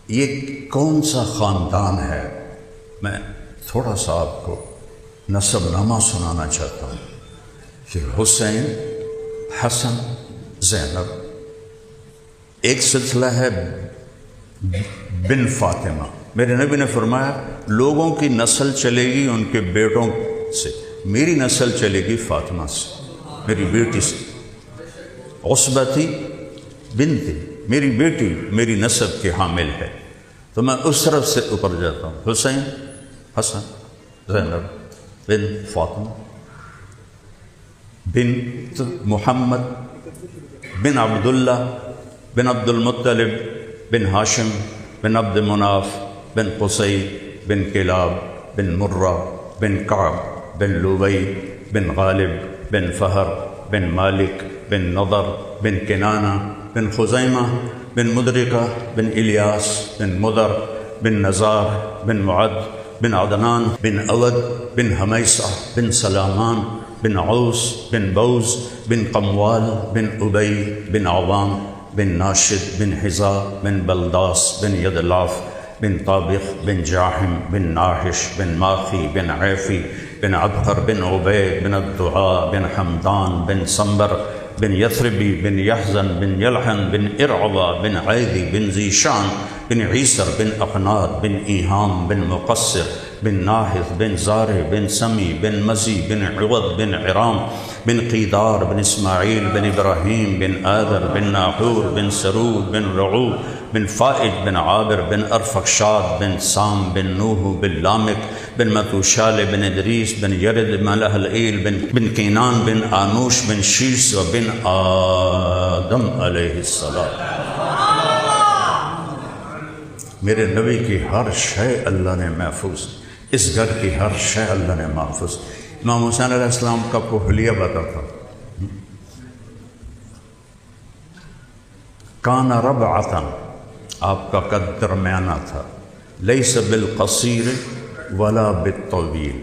یہ کون سا خاندان ہے؟ میں تھوڑا سا آپ کو نسب نامہ سنانا چاہتا ہوں کہ حسین، حسن، زینب، ایک سلسلہ ہے بن فاطمہ۔ میرے نبی نے فرمایا لوگوں کی نسل چلے گی ان کے بیٹوں سے، میری نسل چلے گی فاطمہ سے، میری بیٹی سے۔ عصبتی بنتی، میری بیٹی میری نسب کے حامل ہے، تو میں اس طرف سے اوپر جاتا ہوں، حسین، حسن، زینب بن فاطمہ بنت محمد بن عبداللہ بن عبد المطلب بن ہاشم بن عبد مناف بن قصی بن کلاب بن مرہ بن کعب بن لوبی بن غالب بن فہر بن مالک بن نضر بن کنانہ بن خزیمہ بن مدرکہ بن الیاس بن مدر بن نزار بن معد بن عدنان بن اود بن حمیصہ بن سلامان بن عوس بن بوز بن قموال بن ابی بن عوام بن ناشد بن حذا بن بلداس بن یدلاف بن طابخ بن جاحم بن ناحش بن ماخی بن عیفی بن عبقر بن عبید بن الدعاء بن حمدان بن سنبر بن یثربی بن یحزن بن یلحن بن ارعبا بن عیدی بن ذیشان بن عیسر بن اقناد بن ایہام بن مقصر بن ناحث بن زارع بن سمی بن مزی بن عوض بن عرام بن قیدار بن اسماعیل بن ابراہیم بن آدر بن ناحور بن سرود بن رعوب بن فائج بن عابر بن ارفخشاد بن سام بن نوح بن لامک بن متوشال بن ادریس بن یرد بن لہلئیل بن کینان بن آنوش بن شیس و بن آدم علیہ السلام۔ میرے نبی کی ہر شے اللہ نے محفوظ، اس گھر کی ہر شے اللہ نے محفوظ۔ امام حسین علیہ السلام کا حلیہ بتا تھا، کان ربعۃ، آپ کا قد درمیانہ تھا، لیس بالقصیر ولا بالطویل،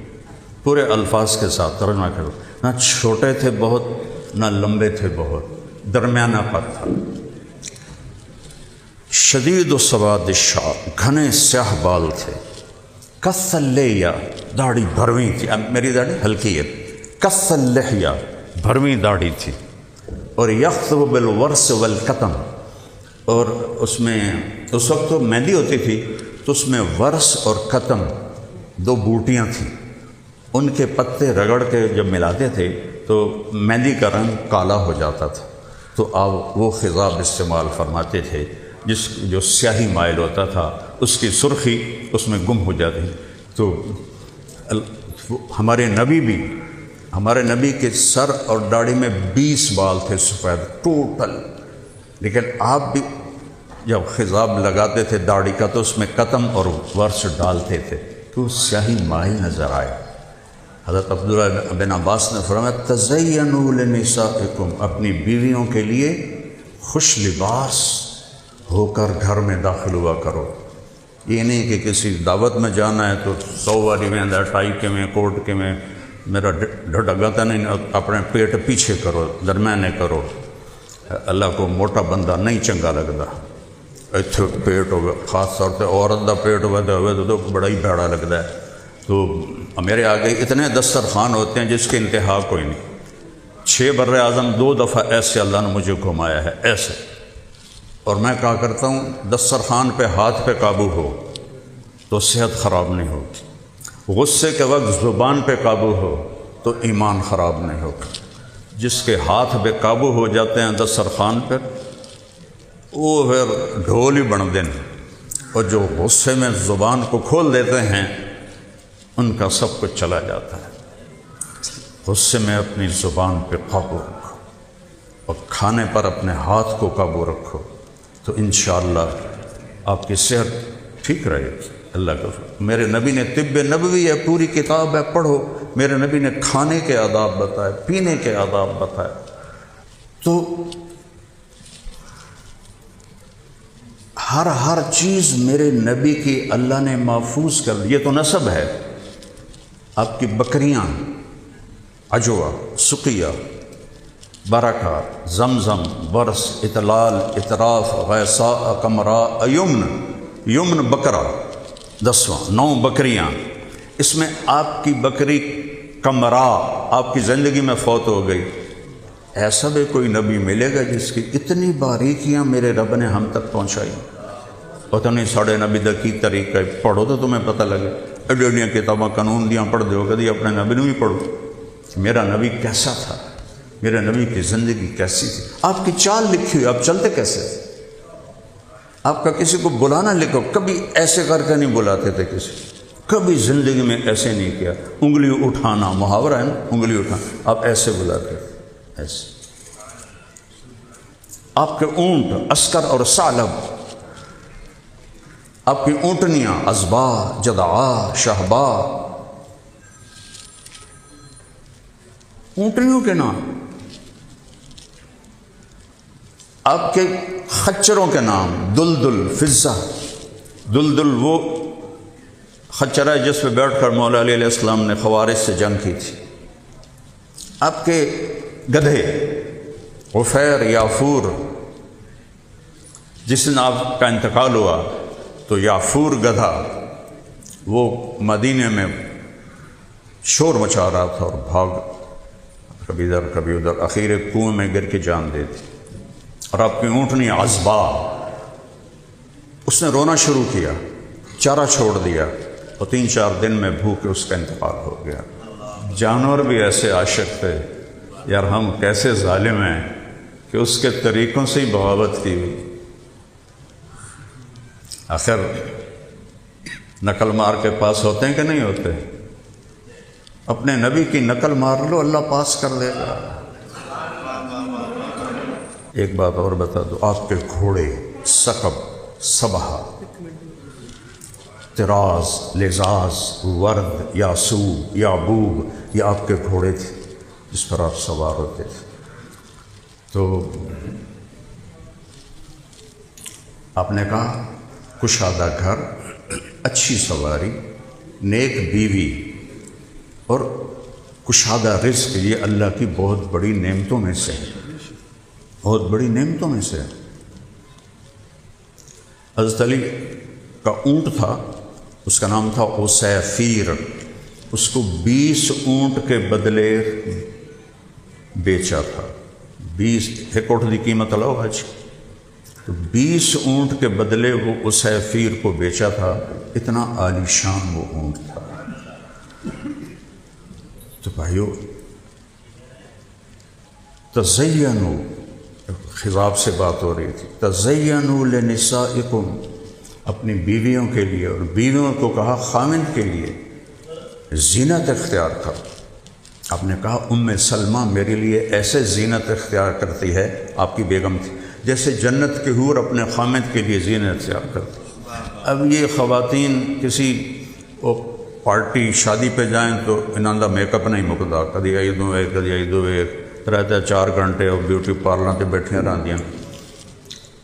پورے الفاظ کے ساتھ ترجمہ کرو، نہ چھوٹے تھے بہت نہ لمبے تھے بہت، درمیانہ قد تھا۔ شدید سواد الشعر، گھنے سیاہ بال تھے، کث اللیہ، داڑھی بھرویں تھی، اب میری داڑھی ہلکی ہے، کث اللحیہ، بھرویں داڑھی تھی، اور یخطب بالورس والکتم، اور اس میں اس وقت تو مہندی ہوتی تھی تو اس میں ورس اور کتم دو بوٹیاں تھیں، ان کے پتے رگڑ کے جب ملاتے تھے تو مہندی کا رنگ کالا ہو جاتا تھا، تو آپ وہ خضاب استعمال فرماتے تھے جو سیاہی مائل ہوتا تھا، اس کی سرخی اس میں گم ہو جاتی۔ تو ہمارے نبی کے سر اور داڑھی میں 20 بال تھے سفید ٹوٹل، لیکن آپ بھی جب خضاب لگاتے تھے داڑھی کا تو اس میں قتم اور ورس ڈالتے تھے تو سیاہی مائل نظر آئے۔ حضرت عبداللہ بن عباس نے فرمایا تزینوا لنسائکم، اپنی بیویوں کے لیے خوش لباس ہو کر گھر میں داخل ہوا کرو، یہ نہیں کہ کسی دعوت میں جانا ہے تو 100 واری میں ٹائی کے میں کوٹ کے میں میرا ڈھڈا گاتا نہیں، اپنے پیٹ پیچھے کرو، درمیانے کرو۔ اللہ کو موٹا بندہ نہیں چنگا لگتا، اتنے پیٹ ہوگا، خاص طور پہ عورت کا پیٹ ہوئے تو بڑا ہی بھڑا لگتا ہے۔ تو میرے آگے اتنے دسترخوان ہوتے ہیں جس کی انتہا کوئی نہیں، 6 بر اعظم 2 دفعہ ایسے اللہ نے مجھے گھمایا ہے ایسے، اور میں کہا کرتا ہوں دسترخوان پہ ہاتھ پہ قابو ہو تو صحت خراب نہیں ہوگی، غصے کے وقت زبان پہ قابو ہو تو ایمان خراب نہیں ہوگا۔ جس کے ہاتھ بے قابو ہو جاتے ہیں دسترخوان پر وہ پھر ڈھول ہی بن دیں، اور جو غصے میں زبان کو کھول دیتے ہیں ان کا سب کچھ چلا جاتا ہے۔ غصے میں اپنی زبان پہ قابو رکھو اور کھانے پر اپنے ہاتھ کو قابو رکھو تو انشاءاللہ آپ کی صحت ٹھیک رہے گی۔ اللہ کا میرے نبی نے طب نبوی ہے، پوری کتاب ہے، پڑھو۔ میرے نبی نے کھانے کے آداب بتائے، پینے کے آداب بتائے، تو ہر چیز میرے نبی کی اللہ نے محفوظ کر دی۔ یہ تو نسب ہے، آپ کی بکریاں، عجوہ، سقیہ، برکہ، زمزم، برس، اطلال، اطراف، غیصاء، قمراء، یمن بکرا، 10واں 9 بکریاں، اس میں آپ کی بکری قمراء آپ کی زندگی میں فوت ہو گئی۔ ایسا بھی کوئی نبی ملے گا جس کی اتنی باریکیاں میرے رب نے ہم تک پہنچائی؟ پتہ نہیں ساڑھے نبی دا کی طریقہ ہے، پڑھو تو تمہیں پتہ لگے۔ ایڈیاں کتاباں قانون دیاں پڑھ دو، کدی اپنے نبی نے بھی پڑھو، میرا نبی کیسا تھا، میرے نبی کی زندگی کیسی تھی، آپ کی چال لکھی ہوئی، آپ چلتے کیسے، آپ کا کسی کو بلانا لکھو، کبھی ایسے کر کے نہیں بلاتے تھے کسی، کبھی زندگی میں ایسے نہیں کیا، انگلی اٹھانا محاورہ ہے نا، انگلی اٹھانا، آپ ایسے بلاتے تھے، ایسے۔ آپ کے اونٹ عسکر اور ثعلب، آپ کی اونٹنیاں ازبا، جدعا، شہبا، اونٹنیوں کے نام، آپ کے خچروں کے نام، دلدل، فضہ۔ دلدل وہ خچر ہے جس پہ بیٹھ کر مولا علیہ السلام نے خوارج سے جنگ کی تھی۔ آپ کے گدھے غفیر، یافور، جس دن آپ کا انتقال ہوا تو یافور گدھا وہ مدینے میں شور مچا رہا تھا اور بھاگ کبھی ادھر کبھی ادھر، اخیر کنویں میں گر کے جان دے دی۔ اور آپ کی اونٹنی عزبا، اس نے رونا شروع کیا، چارہ چھوڑ دیا اور 3-4 دن میں بھوکے اس کا انتقال ہو گیا۔ جانور بھی ایسے عاشق تھے، یار ہم کیسے ظالم ہیں کہ اس کے طریقوں سے ہی بغاوت کی ہوئی۔ آخر نقل مار کے پاس ہوتے ہیں کہ نہیں ہوتے؟ اپنے نبی کی نقل مار لو، اللہ پاس کر دے گا۔ ایک بات اور بتا دو، آپ کے گھوڑے ثقب، صبح، طراز، لزاز، ورد، یاسوب، یعبوب، یہ آپ کے گھوڑے تھے جس پر آپ سوار ہوتے تھے۔ تو آپ نے کہا کشادہ گھر، اچھی سواری، نیک بیوی اور کشادہ رزق، یہ اللہ کی بہت بڑی نعمتوں میں سے ہے، بہت بڑی نعمتوں میں سے ہے۔ حضرت علی کا اونٹ تھا، اس کا نام تھا اسیفیر، اس کو 20 اونٹ کے بدلے بیچا تھا۔ 20 ایک اونٹ کی قیمت لو آج، تو 20 اونٹ کے بدلے وہ اسیفیر کو بیچا تھا، اتنا عالی شان وہ اونٹ تھا۔ تو بھائیو، تزینوا، خضاب سے بات ہو رہی تھی، تزینوا لنسائکم، اپنی بیویوں کے لیے، اور بیویوں کو کہا خامند کے لیے زینت اختیار کر۔ آپ نے کہا ام سلمہ میرے لیے ایسے زینت اختیار کرتی ہے، آپ کی بیگم تھی، جیسے جنت کے حور اپنے خامند کے لیے زینت اختیار کرتی۔ اب یہ خواتین کسی پارٹی شادی پہ جائیں تو انہوں دا میک اپ نہیں مکدا، کدی ایدوں ایک کدی ایدوں ایک رہتا ہے، 4 گھنٹے اور بیوٹی پارلر پہ بیٹھیاں رہندیاں،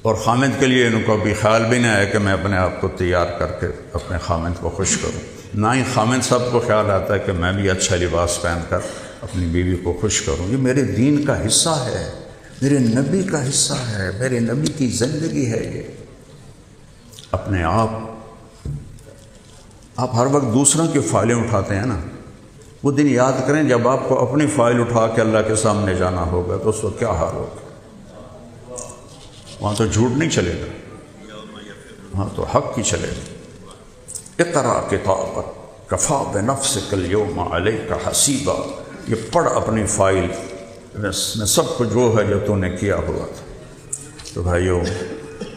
اور خامند کے لیے ان کو ابھی خیال بھی نہیں آیا کہ میں اپنے آپ کو تیار کر کے اپنے خامند کو خوش کروں۔ نہ ہی خامند صاحب کو خیال آتا ہے کہ میں بھی اچھا لباس پہن کر اپنی بیوی کو خوش کروں۔ یہ میرے دین کا حصہ ہے، میرے نبی کا حصہ ہے، میرے نبی کی زندگی ہے۔ یہ اپنے آپ ہر وقت دوسروں کی فائلیں اٹھاتے ہیں نا، وہ دن یاد کریں جب آپ کو اپنی فائل اٹھا کے اللہ کے سامنے جانا ہوگا تو اس وقت کیا حال ہوگا۔ وہاں تو جھوٹ نہیں چلے گا، وہاں تو حق ہی چلے گا۔ اقرا کتابک کفا بنفسک اليوم علیک حسیبا، یہ پڑھ اپنی فائل میں سب کچھ وہ ہے جو تو نے کیا ہوا تھا۔ تو بھائیو،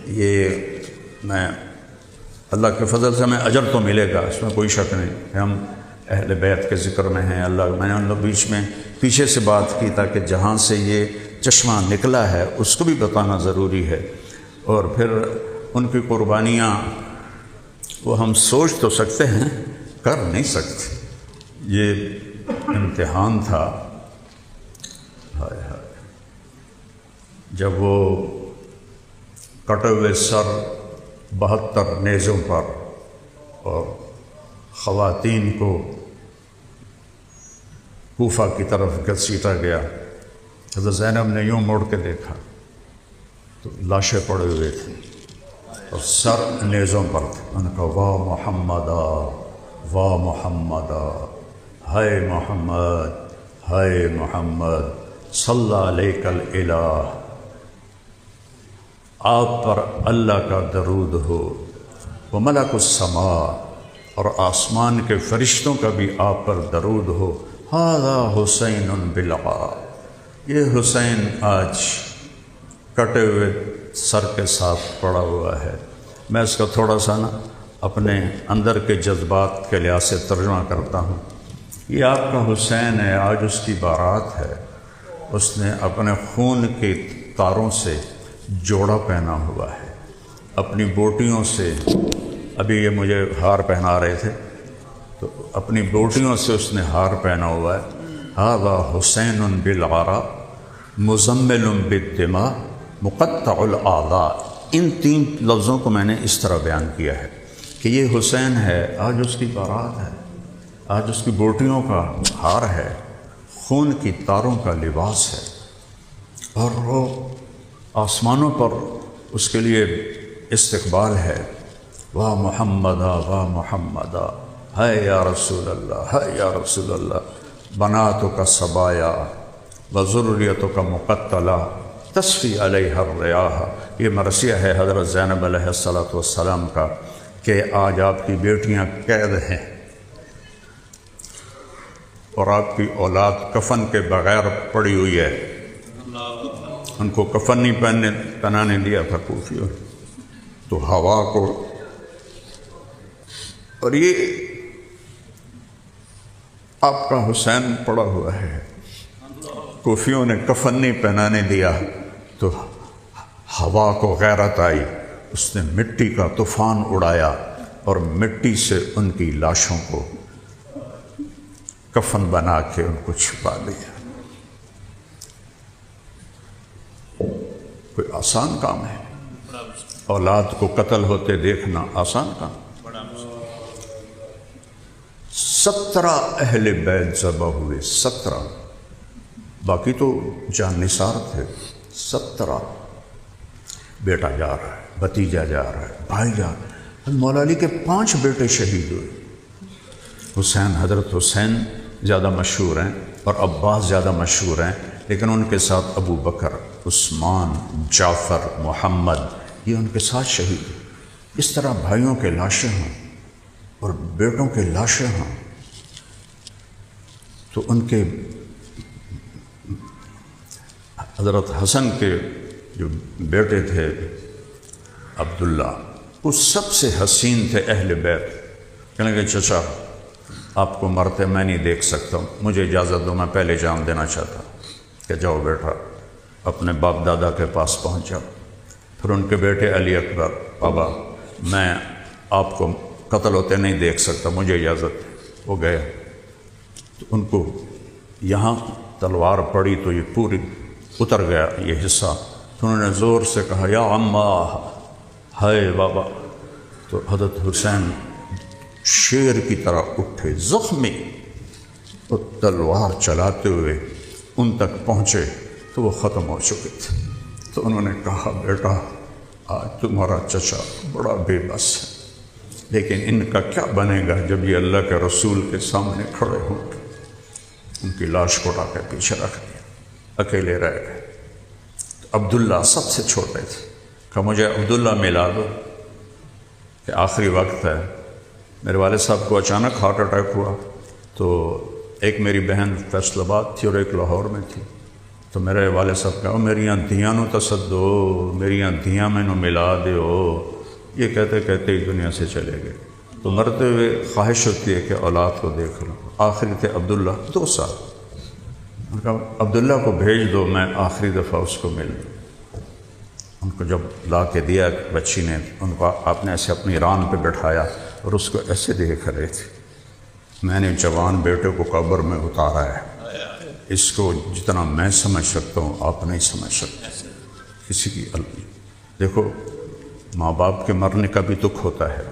یہ میں اللہ کے فضل سے ہمیں اجر تو ملے گا، اس میں کوئی شک نہیں کہ ہم اہل بیت کے ذکر میں ہیں۔ میں نے ان لوگ بیچ میں پیچھے سے بات کی تاکہ جہاں سے یہ چشمہ نکلا ہے اس کو بھی بتانا ضروری ہے، اور پھر ان کی قربانیاں وہ ہم سوچ تو سکتے ہیں، کر نہیں سکتے۔ یہ امتحان تھا، ہائے ہائے، جب وہ کٹے ہوئے سر 72 نیزوں پر اور خواتین کو کوفہ کی طرف گھسیٹا گیا، حضرت زینب نے یوں موڑ کے دیکھا تو لاشیں پڑے ہوئے تھیں اور سر نیزوں پر تھے۔ ان کا واہ محمدہ، واہ محمدہ، ہائے محمد، ہائے محمد، صلی علیک الالہ، آپ پر اللہ کا درود ہو، وملک السماء، اور آسمان کے فرشتوں کا بھی آپ پر درود ہو۔ ھذا حسین بالعا، یہ حسین آج کٹے ہوئے سر کے ساتھ پڑا ہوا ہے۔ میں اس کا تھوڑا سا اپنے اندر کے جذبات کے لحاظ سے ترجمہ کرتا ہوں۔ یہ آپ کا حسین ہے، آج اس کی بارات ہے، اس نے اپنے خون کے تاروں سے جوڑا پہنا ہوا ہے، اپنی بوٹیوں سے، ابھی یہ مجھے ہار پہنا رہے تھے تو اپنی بوٹیوں سے اس نے ہار پہنا ہوا ہے. ھذا حسین بالعراء مزمل بالدماء مقطع الاعضاء. ان 3 لفظوں کو میں نے اس طرح بیان کیا ہے کہ یہ حسین ہے، آج اس کی بارات ہے، آج اس کی بوٹیوں کا ہار ہے، خون کی تاروں کا لباس ہے، اور وہ آسمانوں پر اس کے لیے استقبال ہے. واہ محمدہ واہ محمدہ، ہے یا رسول اللہ، ہے یا رسول اللہ. بناتک کا سبایا و ذریتک کا مقتلہ تصفی علیہ الریاح. یہ مرثیہ ہے حضرت زینب علیہ السلام کا کہ آج آپ کی بیٹیاں قید ہیں اور آپ کی اولاد کفن کے بغیر پڑی ہوئی ہے. ان کو کفن نہیں پہنانے دیا تھا کوفیوں تو ہوا کو، اور یہ آپ کا حسین پڑا ہوا ہے. کوفیوں نے کفن نہیں پہنانے دیا تو ہوا کو غیرت آئی، اس نے مٹی کا طوفان اڑایا اور مٹی سے ان کی لاشوں کو کفن بنا کے ان کو چھپا دیا. کوئی آسان کام ہے؟ اولاد کو قتل ہوتے دیکھنا آسان کام؟ 17 اہل بیت ذبح ہوئے، 17، باقی تو جان نثار تھے. 17 بیٹا جا رہا ہے، بھتیجا جا رہا ہے، بھائی جا رہا ہے. مولا علی کے 5 بیٹے شہید ہوئے. حسین، حضرت حسین زیادہ مشہور ہیں اور عباس زیادہ مشہور ہیں، لیکن ان کے ساتھ ابو بکر، عثمان، جعفر، محمد، یہ ان کے ساتھ شہید ہیں. اس طرح بھائیوں کے لاشیں ہوں اور بیٹوں کے لاشیں ہوں تو ان کے حضرت حسن کے جو بیٹے تھے عبداللہ، وہ سب سے حسین تھے اہل بیت. کہنے لگے چچا آپ کو مرتے میں نہیں دیکھ سکتا ہوں، مجھے اجازت دو، میں پہلے جان دینا چاہتا ہوں. کہ جاؤ بیٹا اپنے باپ دادا کے پاس پہنچ جاؤ. پھر ان کے بیٹے علی اکبر، بابا میں آپ کو قتل ہوتے نہیں دیکھ سکتا، مجھے اجازت. وہ گئے تو ان کو یہاں تلوار پڑی تو یہ پوری اتر گیا یہ حصہ. تو انہوں نے زور سے کہا یا عمّا، ہائے بابا. تو حضرت حسین شیر کی طرح اٹھے زخمی اور تلوار چلاتے ہوئے ان تک پہنچے تو وہ ختم ہو چکے تھے. تو انہوں نے کہا بیٹا آج تمہارا چچا بڑا بے بس ہے، لیکن ان کا کیا بنے گا جب یہ اللہ کے رسول کے سامنے کھڑے ہوں گے. ان کی لاش کو اٹھا کے پیچھے رکھ دیا، اکیلے رہ گئے. عبداللہ سب سے چھوٹے تھے، کہ مجھے عبداللہ ملا دو کہ آخری وقت ہے. میرے والد صاحب کو اچانک ہارٹ اٹیک ہوا تو ایک میری بہن فیصل آباد تھی اور ایک لاہور میں تھی. تو میرے والد صاحب کہا میریاں دھیاں نو تصدو، میریاں دھیاں میں نو ملا دیو. یہ کہتے کہتے ہی دنیا سے چلے گئے. تو مرتے ہوئے خواہش ہوتی ہے کہ اولاد کو دیکھ لوں. آخری تھے عبداللہ 2 سال. انہوں نے کہا عبداللہ کو بھیج دو، میں آخری دفعہ اس کو مل دوں. ان کو جب لا کے دیا بچی نے، ان کو آپ نے ایسے اپنی ران پہ بٹھایا اور اس کو ایسے دیکھ رہے تھے. میں نے جوان بیٹے کو قبر میں اتارا ہے، اس کو جتنا میں سمجھ سکتا ہوں آپ نہیں سمجھ سکتے. کسی کی دیکھو ماں باپ کے مرنے کا بھی دکھ ہوتا ہے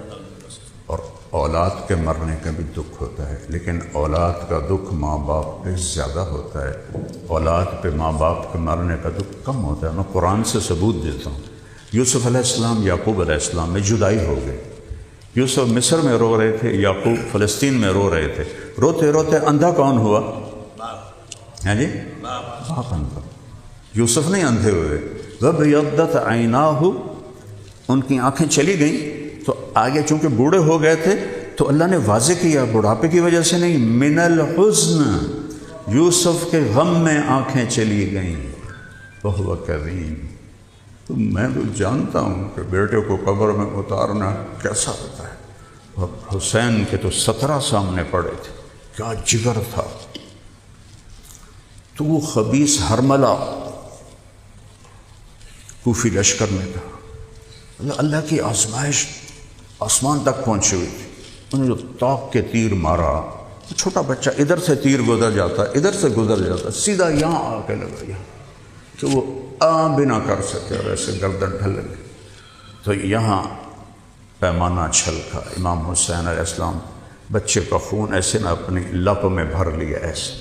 اور اولاد کے مرنے کا بھی دکھ ہوتا ہے، لیکن اولاد کا دکھ ماں باپ پہ زیادہ ہوتا ہے. اولاد پہ ماں باپ کے مرنے کا دکھ کم ہوتا ہے. میں قرآن سے ثبوت دیتا ہوں. یوسف علیہ السلام، یعقوب علیہ السلام میں جدائی ہو گئی. یوسف مصر میں رو رہے تھے، یعقوب فلسطین میں رو رہے تھے. روتے روتے اندھا کون ہوا؟ ہیں جی؟ باپ اندھا. یوسف نہیں اندھے ہوئے. وَبْيَضَّتْ عَيْنَاهُ، ان کی آنکھیں چلی گئیں تو آگے چونکہ بوڑھے ہو گئے تھے تو اللہ نے واضح کیا بڑھاپے کی وجہ سے نہیں، من الحزن، یوسف کے غم میں آنکھیں چلی گئیں. وَهُوَ كَظِيمٌ. تو میں تو جانتا ہوں کہ بیٹے کو قبر میں اتارنا کیسا ہوتا ہے. اور حسین کے تو 17 سامنے پڑے تھے، کیا جگر تھا. تو وہ خبیث ہرملہ کوفی لشکر میں تھا، اللہ کی آزمائش آسمان تک پہنچی ہوئی تھی۔ انہوں نے جو طاق کے تیر مارا، چھوٹا بچہ ادھر سے تیر گزر جاتا، ادھر سے گزر جاتا، سیدھا یہاں آ کے لگا، یہاں کہ وہ آم بھی نہ کر سکے اور ایسے گردن ڈھل گئی۔ تو یہاں پیمانہ چھلکا، امام حسین علیہ السلام بچے کا خون ایسے نہ اپنی لپ میں بھر لیا ایسے،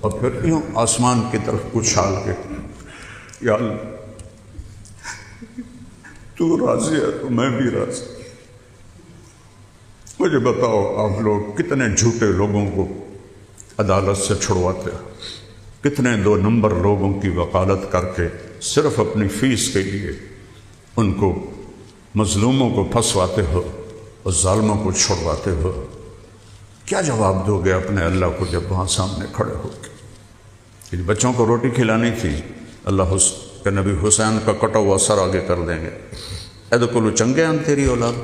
اور پھر یوں آسمان کی طرف اچھال کے، یا اللہ تو راضی ہے تو میں بھی راضی، مجھے بتاؤ آپ لوگ کتنے جھوٹے لوگوں کو عدالت سے چھڑواتے ہو، کتنے 2 نمبر لوگوں کی وکالت کر کے صرف اپنی فیس کے لیے ان کو مظلوموں کو پھنسواتے ہو اور ظالموں کو چھڑواتے ہو۔ کیا جواب دو گے اپنے اللہ کو جب وہاں سامنے کھڑے ہو کے؟ بچوں کو روٹی کھلانی تھی، اللہ کے نبی حسین کا کٹا ہوا سر آگے کر دیں گے، اے تو کلو چنگے ہیں تیری اولاد۔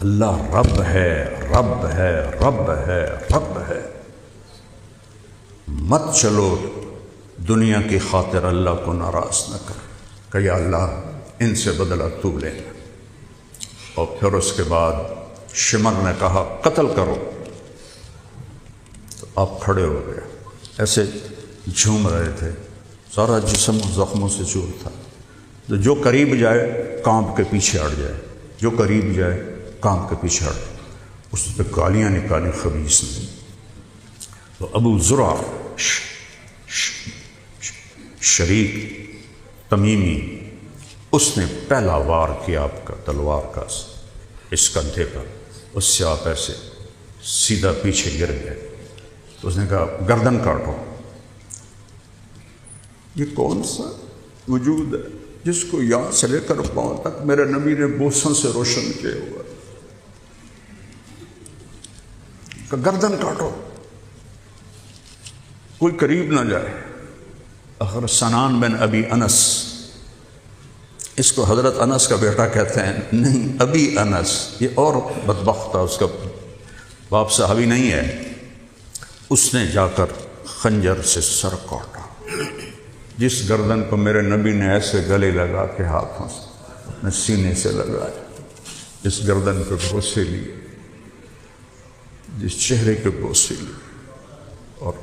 اللہ رب ہے، رب ہے، رب ہے، رب ہے۔ مت چلو دنیا کی خاطر اللہ کو ناراض نہ کر کہ یا اللہ ان سے بدلہ تو لینا۔ اور پھر اس کے بعد شمر نے کہا قتل کرو، تو آپ کھڑے ہو گئے، ایسے جھوم رہے تھے، سارا جسم زخموں سے چور تھا۔ تو جو قریب جائے کانپ کے پیچھے ہٹ جائے، جو قریب جائے کانپ کے پیچھے ہٹ جائے۔ اس پہ گالیاں نکالی خبیث نے۔ تو ابو زرع شریک تمیمی، اس نے پہلا وار کیا آپ کا تلوار کا اس کندھے پر، اس سے آپ ایسے سیدھا پیچھے گر گئے۔ تو اس نے کہا گردن کاٹو۔ یہ کون سا وجود ہے جس کو یہاں سے لے کر پاؤں تک میرے نبی نے بوسوں سے روشن کیا ہوا ہے؟ کہ گردن کاٹو، کوئی قریب نہ جائے۔ آخر سنان بن ابی انس، اس کو حضرت انس کا بیٹا کہتے ہیں، نہیں ابی انس، یہ اور بدبخت تھا، اس کا باپ صحابی نہیں ہے۔ اس نے جا کر خنجر سے سر کاٹا، جس گردن کو میرے نبی نے ایسے گلے لگا کے ہاتھوں سے اپنے سینے سے لگایا، جس گردن پہ بوسے لیے، جس چہرے کے بوسے لیے، اور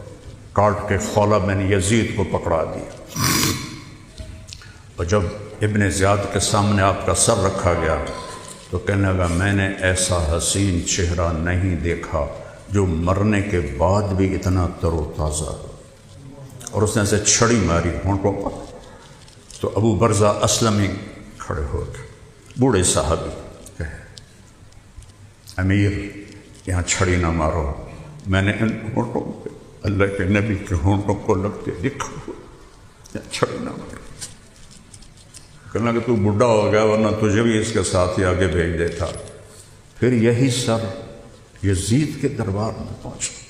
کاٹ کے خولہ بن یزید کو پکڑا دیا۔ اور جب ابن زیاد کے سامنے آپ کا سر رکھا گیا تو کہنے لگا میں نے ایسا حسین چہرہ نہیں دیکھا جو مرنے کے بعد بھی اتنا تر و تازہ ہو۔ اور اس نے ایسے چھڑی ماری ہونٹوں پر، تو ابو برزہ اسلمی کھڑے ہو گئے، بوڑھے صحابی، کہے امیر یہاں چھڑی نہ مارو، میں نے ان ہونٹوں پہ اللہ کے نبی کے ہونٹوں کو لگتے دیکھا ہو، یہاں چھڑی نہ مارو۔ کہنا کہ تو بڈھا ہو گیا ورنہ تجھے بھی اس کے ساتھ ہی آگے بھیج دیتا۔ پھر یہی سر یزید کے دربار میں پہنچا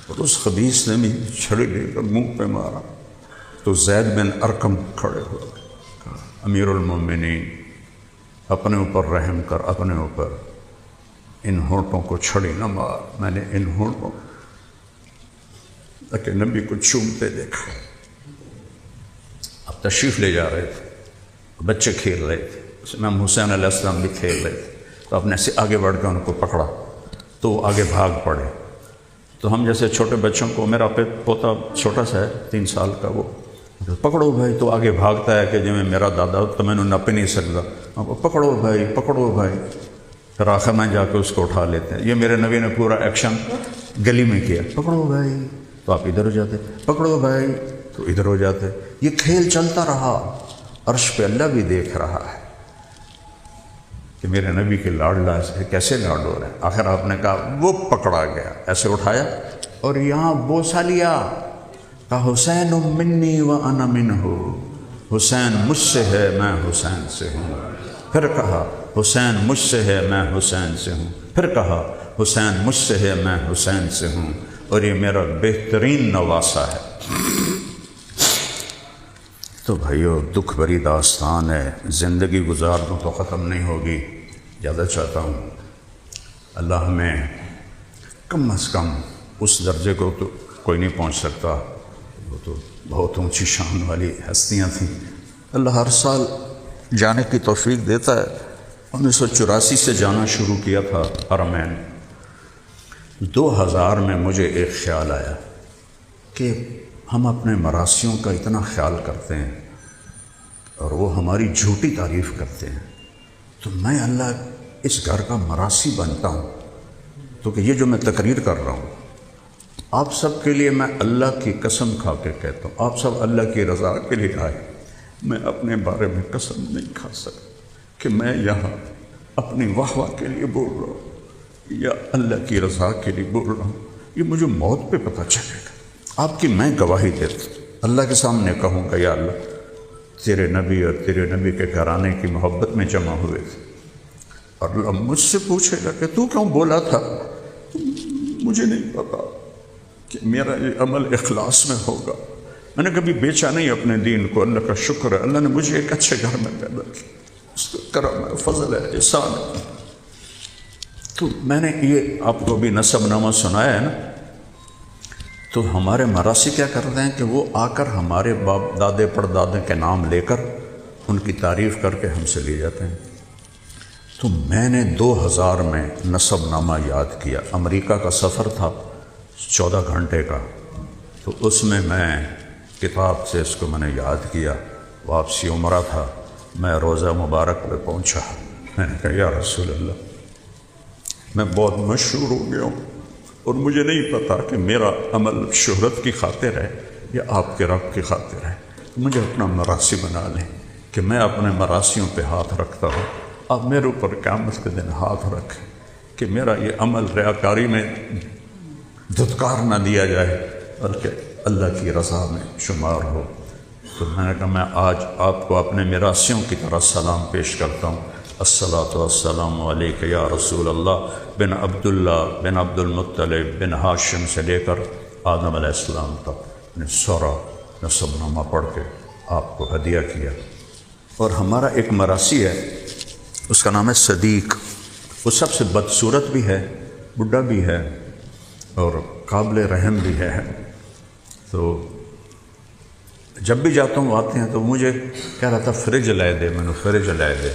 اور اس خبیث نے بھی چھڑی لے کر منہ پہ مارا، تو زید بن ارقم کھڑے ہو گئے، کہا امیر المومنین اپنے اوپر رحم کر، اپنے اوپر ان ہونٹوں کو چھڑی نہ مار، میں نے ان ہونٹوں کہ نبی کو چومتے دیکھا۔ اب تشریف لے جا رہے تھے، بچے کھیل رہے تھے، امام حسین علیہ السلام بھی کھیل رہے تھے، تو آپ نے سے آگے بڑھ کے ان کو پکڑا تو وہ آگے بھاگ پڑے۔ تو ہم جیسے چھوٹے بچوں کو، میرا پوتا چھوٹا سا ہے 3 سال کا، وہ پکڑو بھائی، تو آگے بھاگتا ہے کہ جو میرا دادا تو میں نے نپ نہیں سکتا، پکڑو بھائی پکڑو بھائی، پھر آخر میں جا کے اس کو اٹھا لیتے ہیں۔ یہ میرے نبی نے پورا ایکشن گلی میں کیا، پکڑو بھائی تو آپ ادھر ہو جاتے، پکڑو بھائی تو ادھر ہو جاتے۔ یہ کھیل چلتا رہا، عرش پہ اللہ بھی دیکھ رہا ہے کہ میرے نبی کے لاڈلا سے کیسے لاڈ ہو رہے ہیں۔ آخر آپ نے کہا وہ پکڑا گیا، ایسے اٹھایا اور یہاں بوسا لیا، کہا حسین منی و انا منہ، حسین مجھ سے ہے میں حسین سے ہوں۔ پھر کہا حسین مجھ سے ہے میں حسین سے ہوں۔ پھر کہا حسین مجھ سے ہے میں حسین سے ہوں، اور یہ میرا بہترین نواسا ہے۔ تو بھائیو دکھ بھری داستان ہے، زندگی گزار دوں تو ختم نہیں ہوگی۔ زیادہ چاہتا ہوں اللہ ہمیں کم از کم اس درجے کو تو کوئی نہیں پہنچ سکتا، وہ تو بہت اونچی شان والی ہستیاں تھیں، اللہ ہر سال جانے کی توفیق دیتا ہے۔ 1984 سے جانا شروع کیا تھا حرمین۔ 2000 میں مجھے ایک خیال آیا کہ ہم اپنے مراسیوں کا اتنا خیال کرتے ہیں اور وہ ہماری جھوٹی تعریف کرتے ہیں، تو میں اللہ اس گھر کا مراسی بنتا ہوں۔ تو کہ یہ جو میں تقریر کر رہا ہوں آپ سب کے لیے، میں اللہ کی قسم کھا کے کہتا ہوں، آپ سب اللہ کی رضا کے لیے آئے۔ میں اپنے بارے میں قسم نہیں کھا سکتا کہ میں یہاں اپنی واہ واہ کے لیے بول رہا ہوں یا اللہ کی رضا کے لیے بول رہا ہوں۔ یہ مجھے موت پہ پتہ چلے گا۔ آپ کی میں گواہی دیتا ہوں، اللہ کے سامنے کہوں گا یا اللہ تیرے نبی اور تیرے نبی کے گھرانے کی محبت میں جمع ہوئے تھے، اور اللہ مجھ سے پوچھے گا کہ تو کیوں بولا تھا؟ مجھے نہیں پتا کہ میرا یہ عمل اخلاص میں ہوگا۔ میں نے کبھی بیچا نہیں اپنے دین کو، اللہ کا شکر ہے، اللہ نے مجھے ایک اچھے گھر میں پیدا کیا، اس کا کرم ہے، فضل ہے، احسان ہے۔ تو میں نے یہ آپ کو بھی نسب نامہ سنایا ہے نا، تو ہمارے مراسی کیا کرتے ہیں کہ وہ آ کر ہمارے باپ دادے پردادے کے نام لے کر ان کی تعریف کر کے ہم سے لے جاتے ہیں۔ تو میں نے 2000 میں نسب نامہ یاد کیا۔ امریکہ کا سفر تھا 14 گھنٹے کا، تو اس میں کتاب سے اس کو میں نے یاد کیا۔ واپسی عمرہ تھا، میں روضہ مبارک پہ پہنچا، میں نے کہا یا رسول اللہ میں بہت مشہور ہو گیا ہوں اور مجھے نہیں پتا کہ میرا عمل شہرت کی خاطر ہے یا آپ کے رب کی خاطر ہے، مجھے اپنا مراسی بنا لیں کہ میں اپنے مراسیوں پہ ہاتھ رکھتا ہوں۔ آپ میرے اوپر قیامت کے دن ہاتھ رکھیں کہ میرا یہ عمل ریاکاری میں دھتکار نہ دیا جائے بلکہ اللہ کی رضا میں شمار ہو۔ تو میں نے کہا میں آج آپ کو اپنے مراسیوں کی طرح سلام پیش کرتا ہوں۔ الصلاۃ والسلام علیک یا رسول اللہ، بن عبداللہ بن عبد المطلب بن ہاشم سے لے کر آدم علیہ السلام تک نے سورہ نسب نامہ پڑھ کے آپ کو ہدیہ کیا۔ اور ہمارا ایک مراسی ہے، اس کا نام ہے صدیق، وہ سب سے بدصورت بھی ہے، بڈھا بھی ہے اور قابل رحم بھی ہے۔ تو جب بھی جاتا ہوں آتے ہیں تو مجھے کہہ رہا تھا فریج لائے دے، میں نے فریج لائے دے۔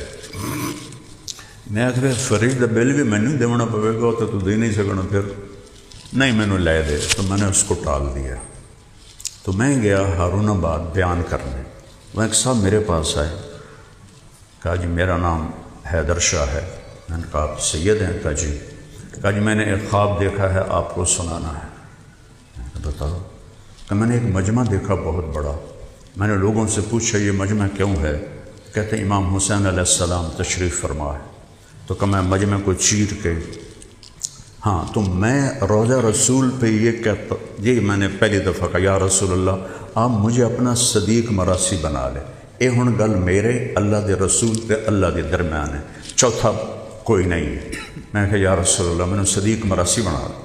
میں آخر فریج کا بل بھی مینوں دینا پوے گا تو دے نہیں سکنا، پھر نہیں مینوں لائے دے، تو میں نے اس کو ٹال دیا۔ تو میں گیا ہارون آباد بیان کرنے، وہ ایک صاحب میرے پاس آئے، کہا جی میرا نام حیدر شاہ ہے۔ میں نے کہا آپ سید ہیں؟ کہا جی۔ کہا جی میں نے ایک خواب دیکھا ہے، آپ کو سنانا ہے۔ میں نے بتاؤ۔ کہ میں نے ایک مجمع دیکھا بہت بڑا، میں نے لوگوں سے پوچھا یہ مجمع کیوں ہے؟ کہتے ہیں امام حسین علیہ السلام تشریف فرما ہے۔ تو کہ میں مجمع کو چیر کے ہاں تو میں روضہ رسول پہ یہ کہتا، یہ میں نے پہلی دفعہ کہا یا رسول اللہ آپ مجھے اپنا صدیق مراسی بنا لیں۔ اے ہن گل میرے اللہ دے رسول تے اللہ دے درمیان ہے، چوتھا کوئی نہیں ہے۔ میں کہا یا رسول اللہ میں نے صدیق مراسی بنا لیں۔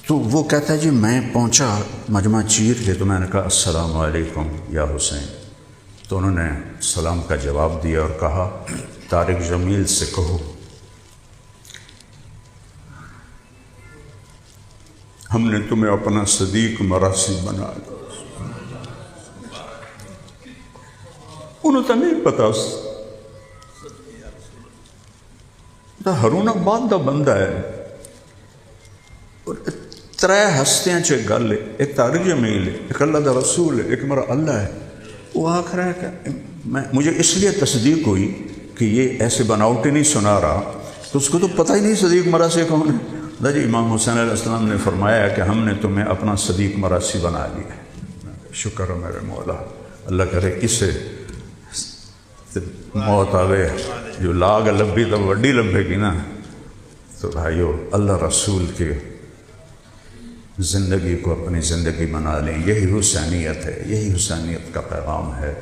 تو وہ کہتا ہے جی میں پہنچا مجمع چیر کے، تو میں نے کہا السلام علیکم یا حسین۔ تو انہوں نے سلام کا جواب دیا اور کہا طارق جمیل سے کہو ہم نے تمہیں اپنا صدیق مراسی بنا لیا۔ انہوں تو نہیں پتا ہارون آباد دا بندہ ہے، اور ترے ہستیاں چ گل ہے، ایک طارق جمیل ہے، ایک اللہ دا رسول ہے، ایک میرا اللہ ہے۔ وہ آخ رہا ہے کہ مجھے اس لیے تصدیق ہوئی کہ یہ ایسے بناوٹی نہیں سنا رہا، تو اس کو تو پتہ ہی نہیں صدیق مراسی کون ہے۔ جی امام حسین علیہ السلام نے فرمایا ہے کہ ہم نے تمہیں اپنا صدیق مراسی بنا لیا ہے۔ شکر ہے میرے مولا، اللہ کرے اسے موت آوے جو لاگ لبھی تو وڈی لبھے گی نا۔ تو بھائیو اللہ رسول کے زندگی کو اپنی زندگی بنا لیں، یہی حسینیت ہے، یہی حسینیت کا پیغام ہے۔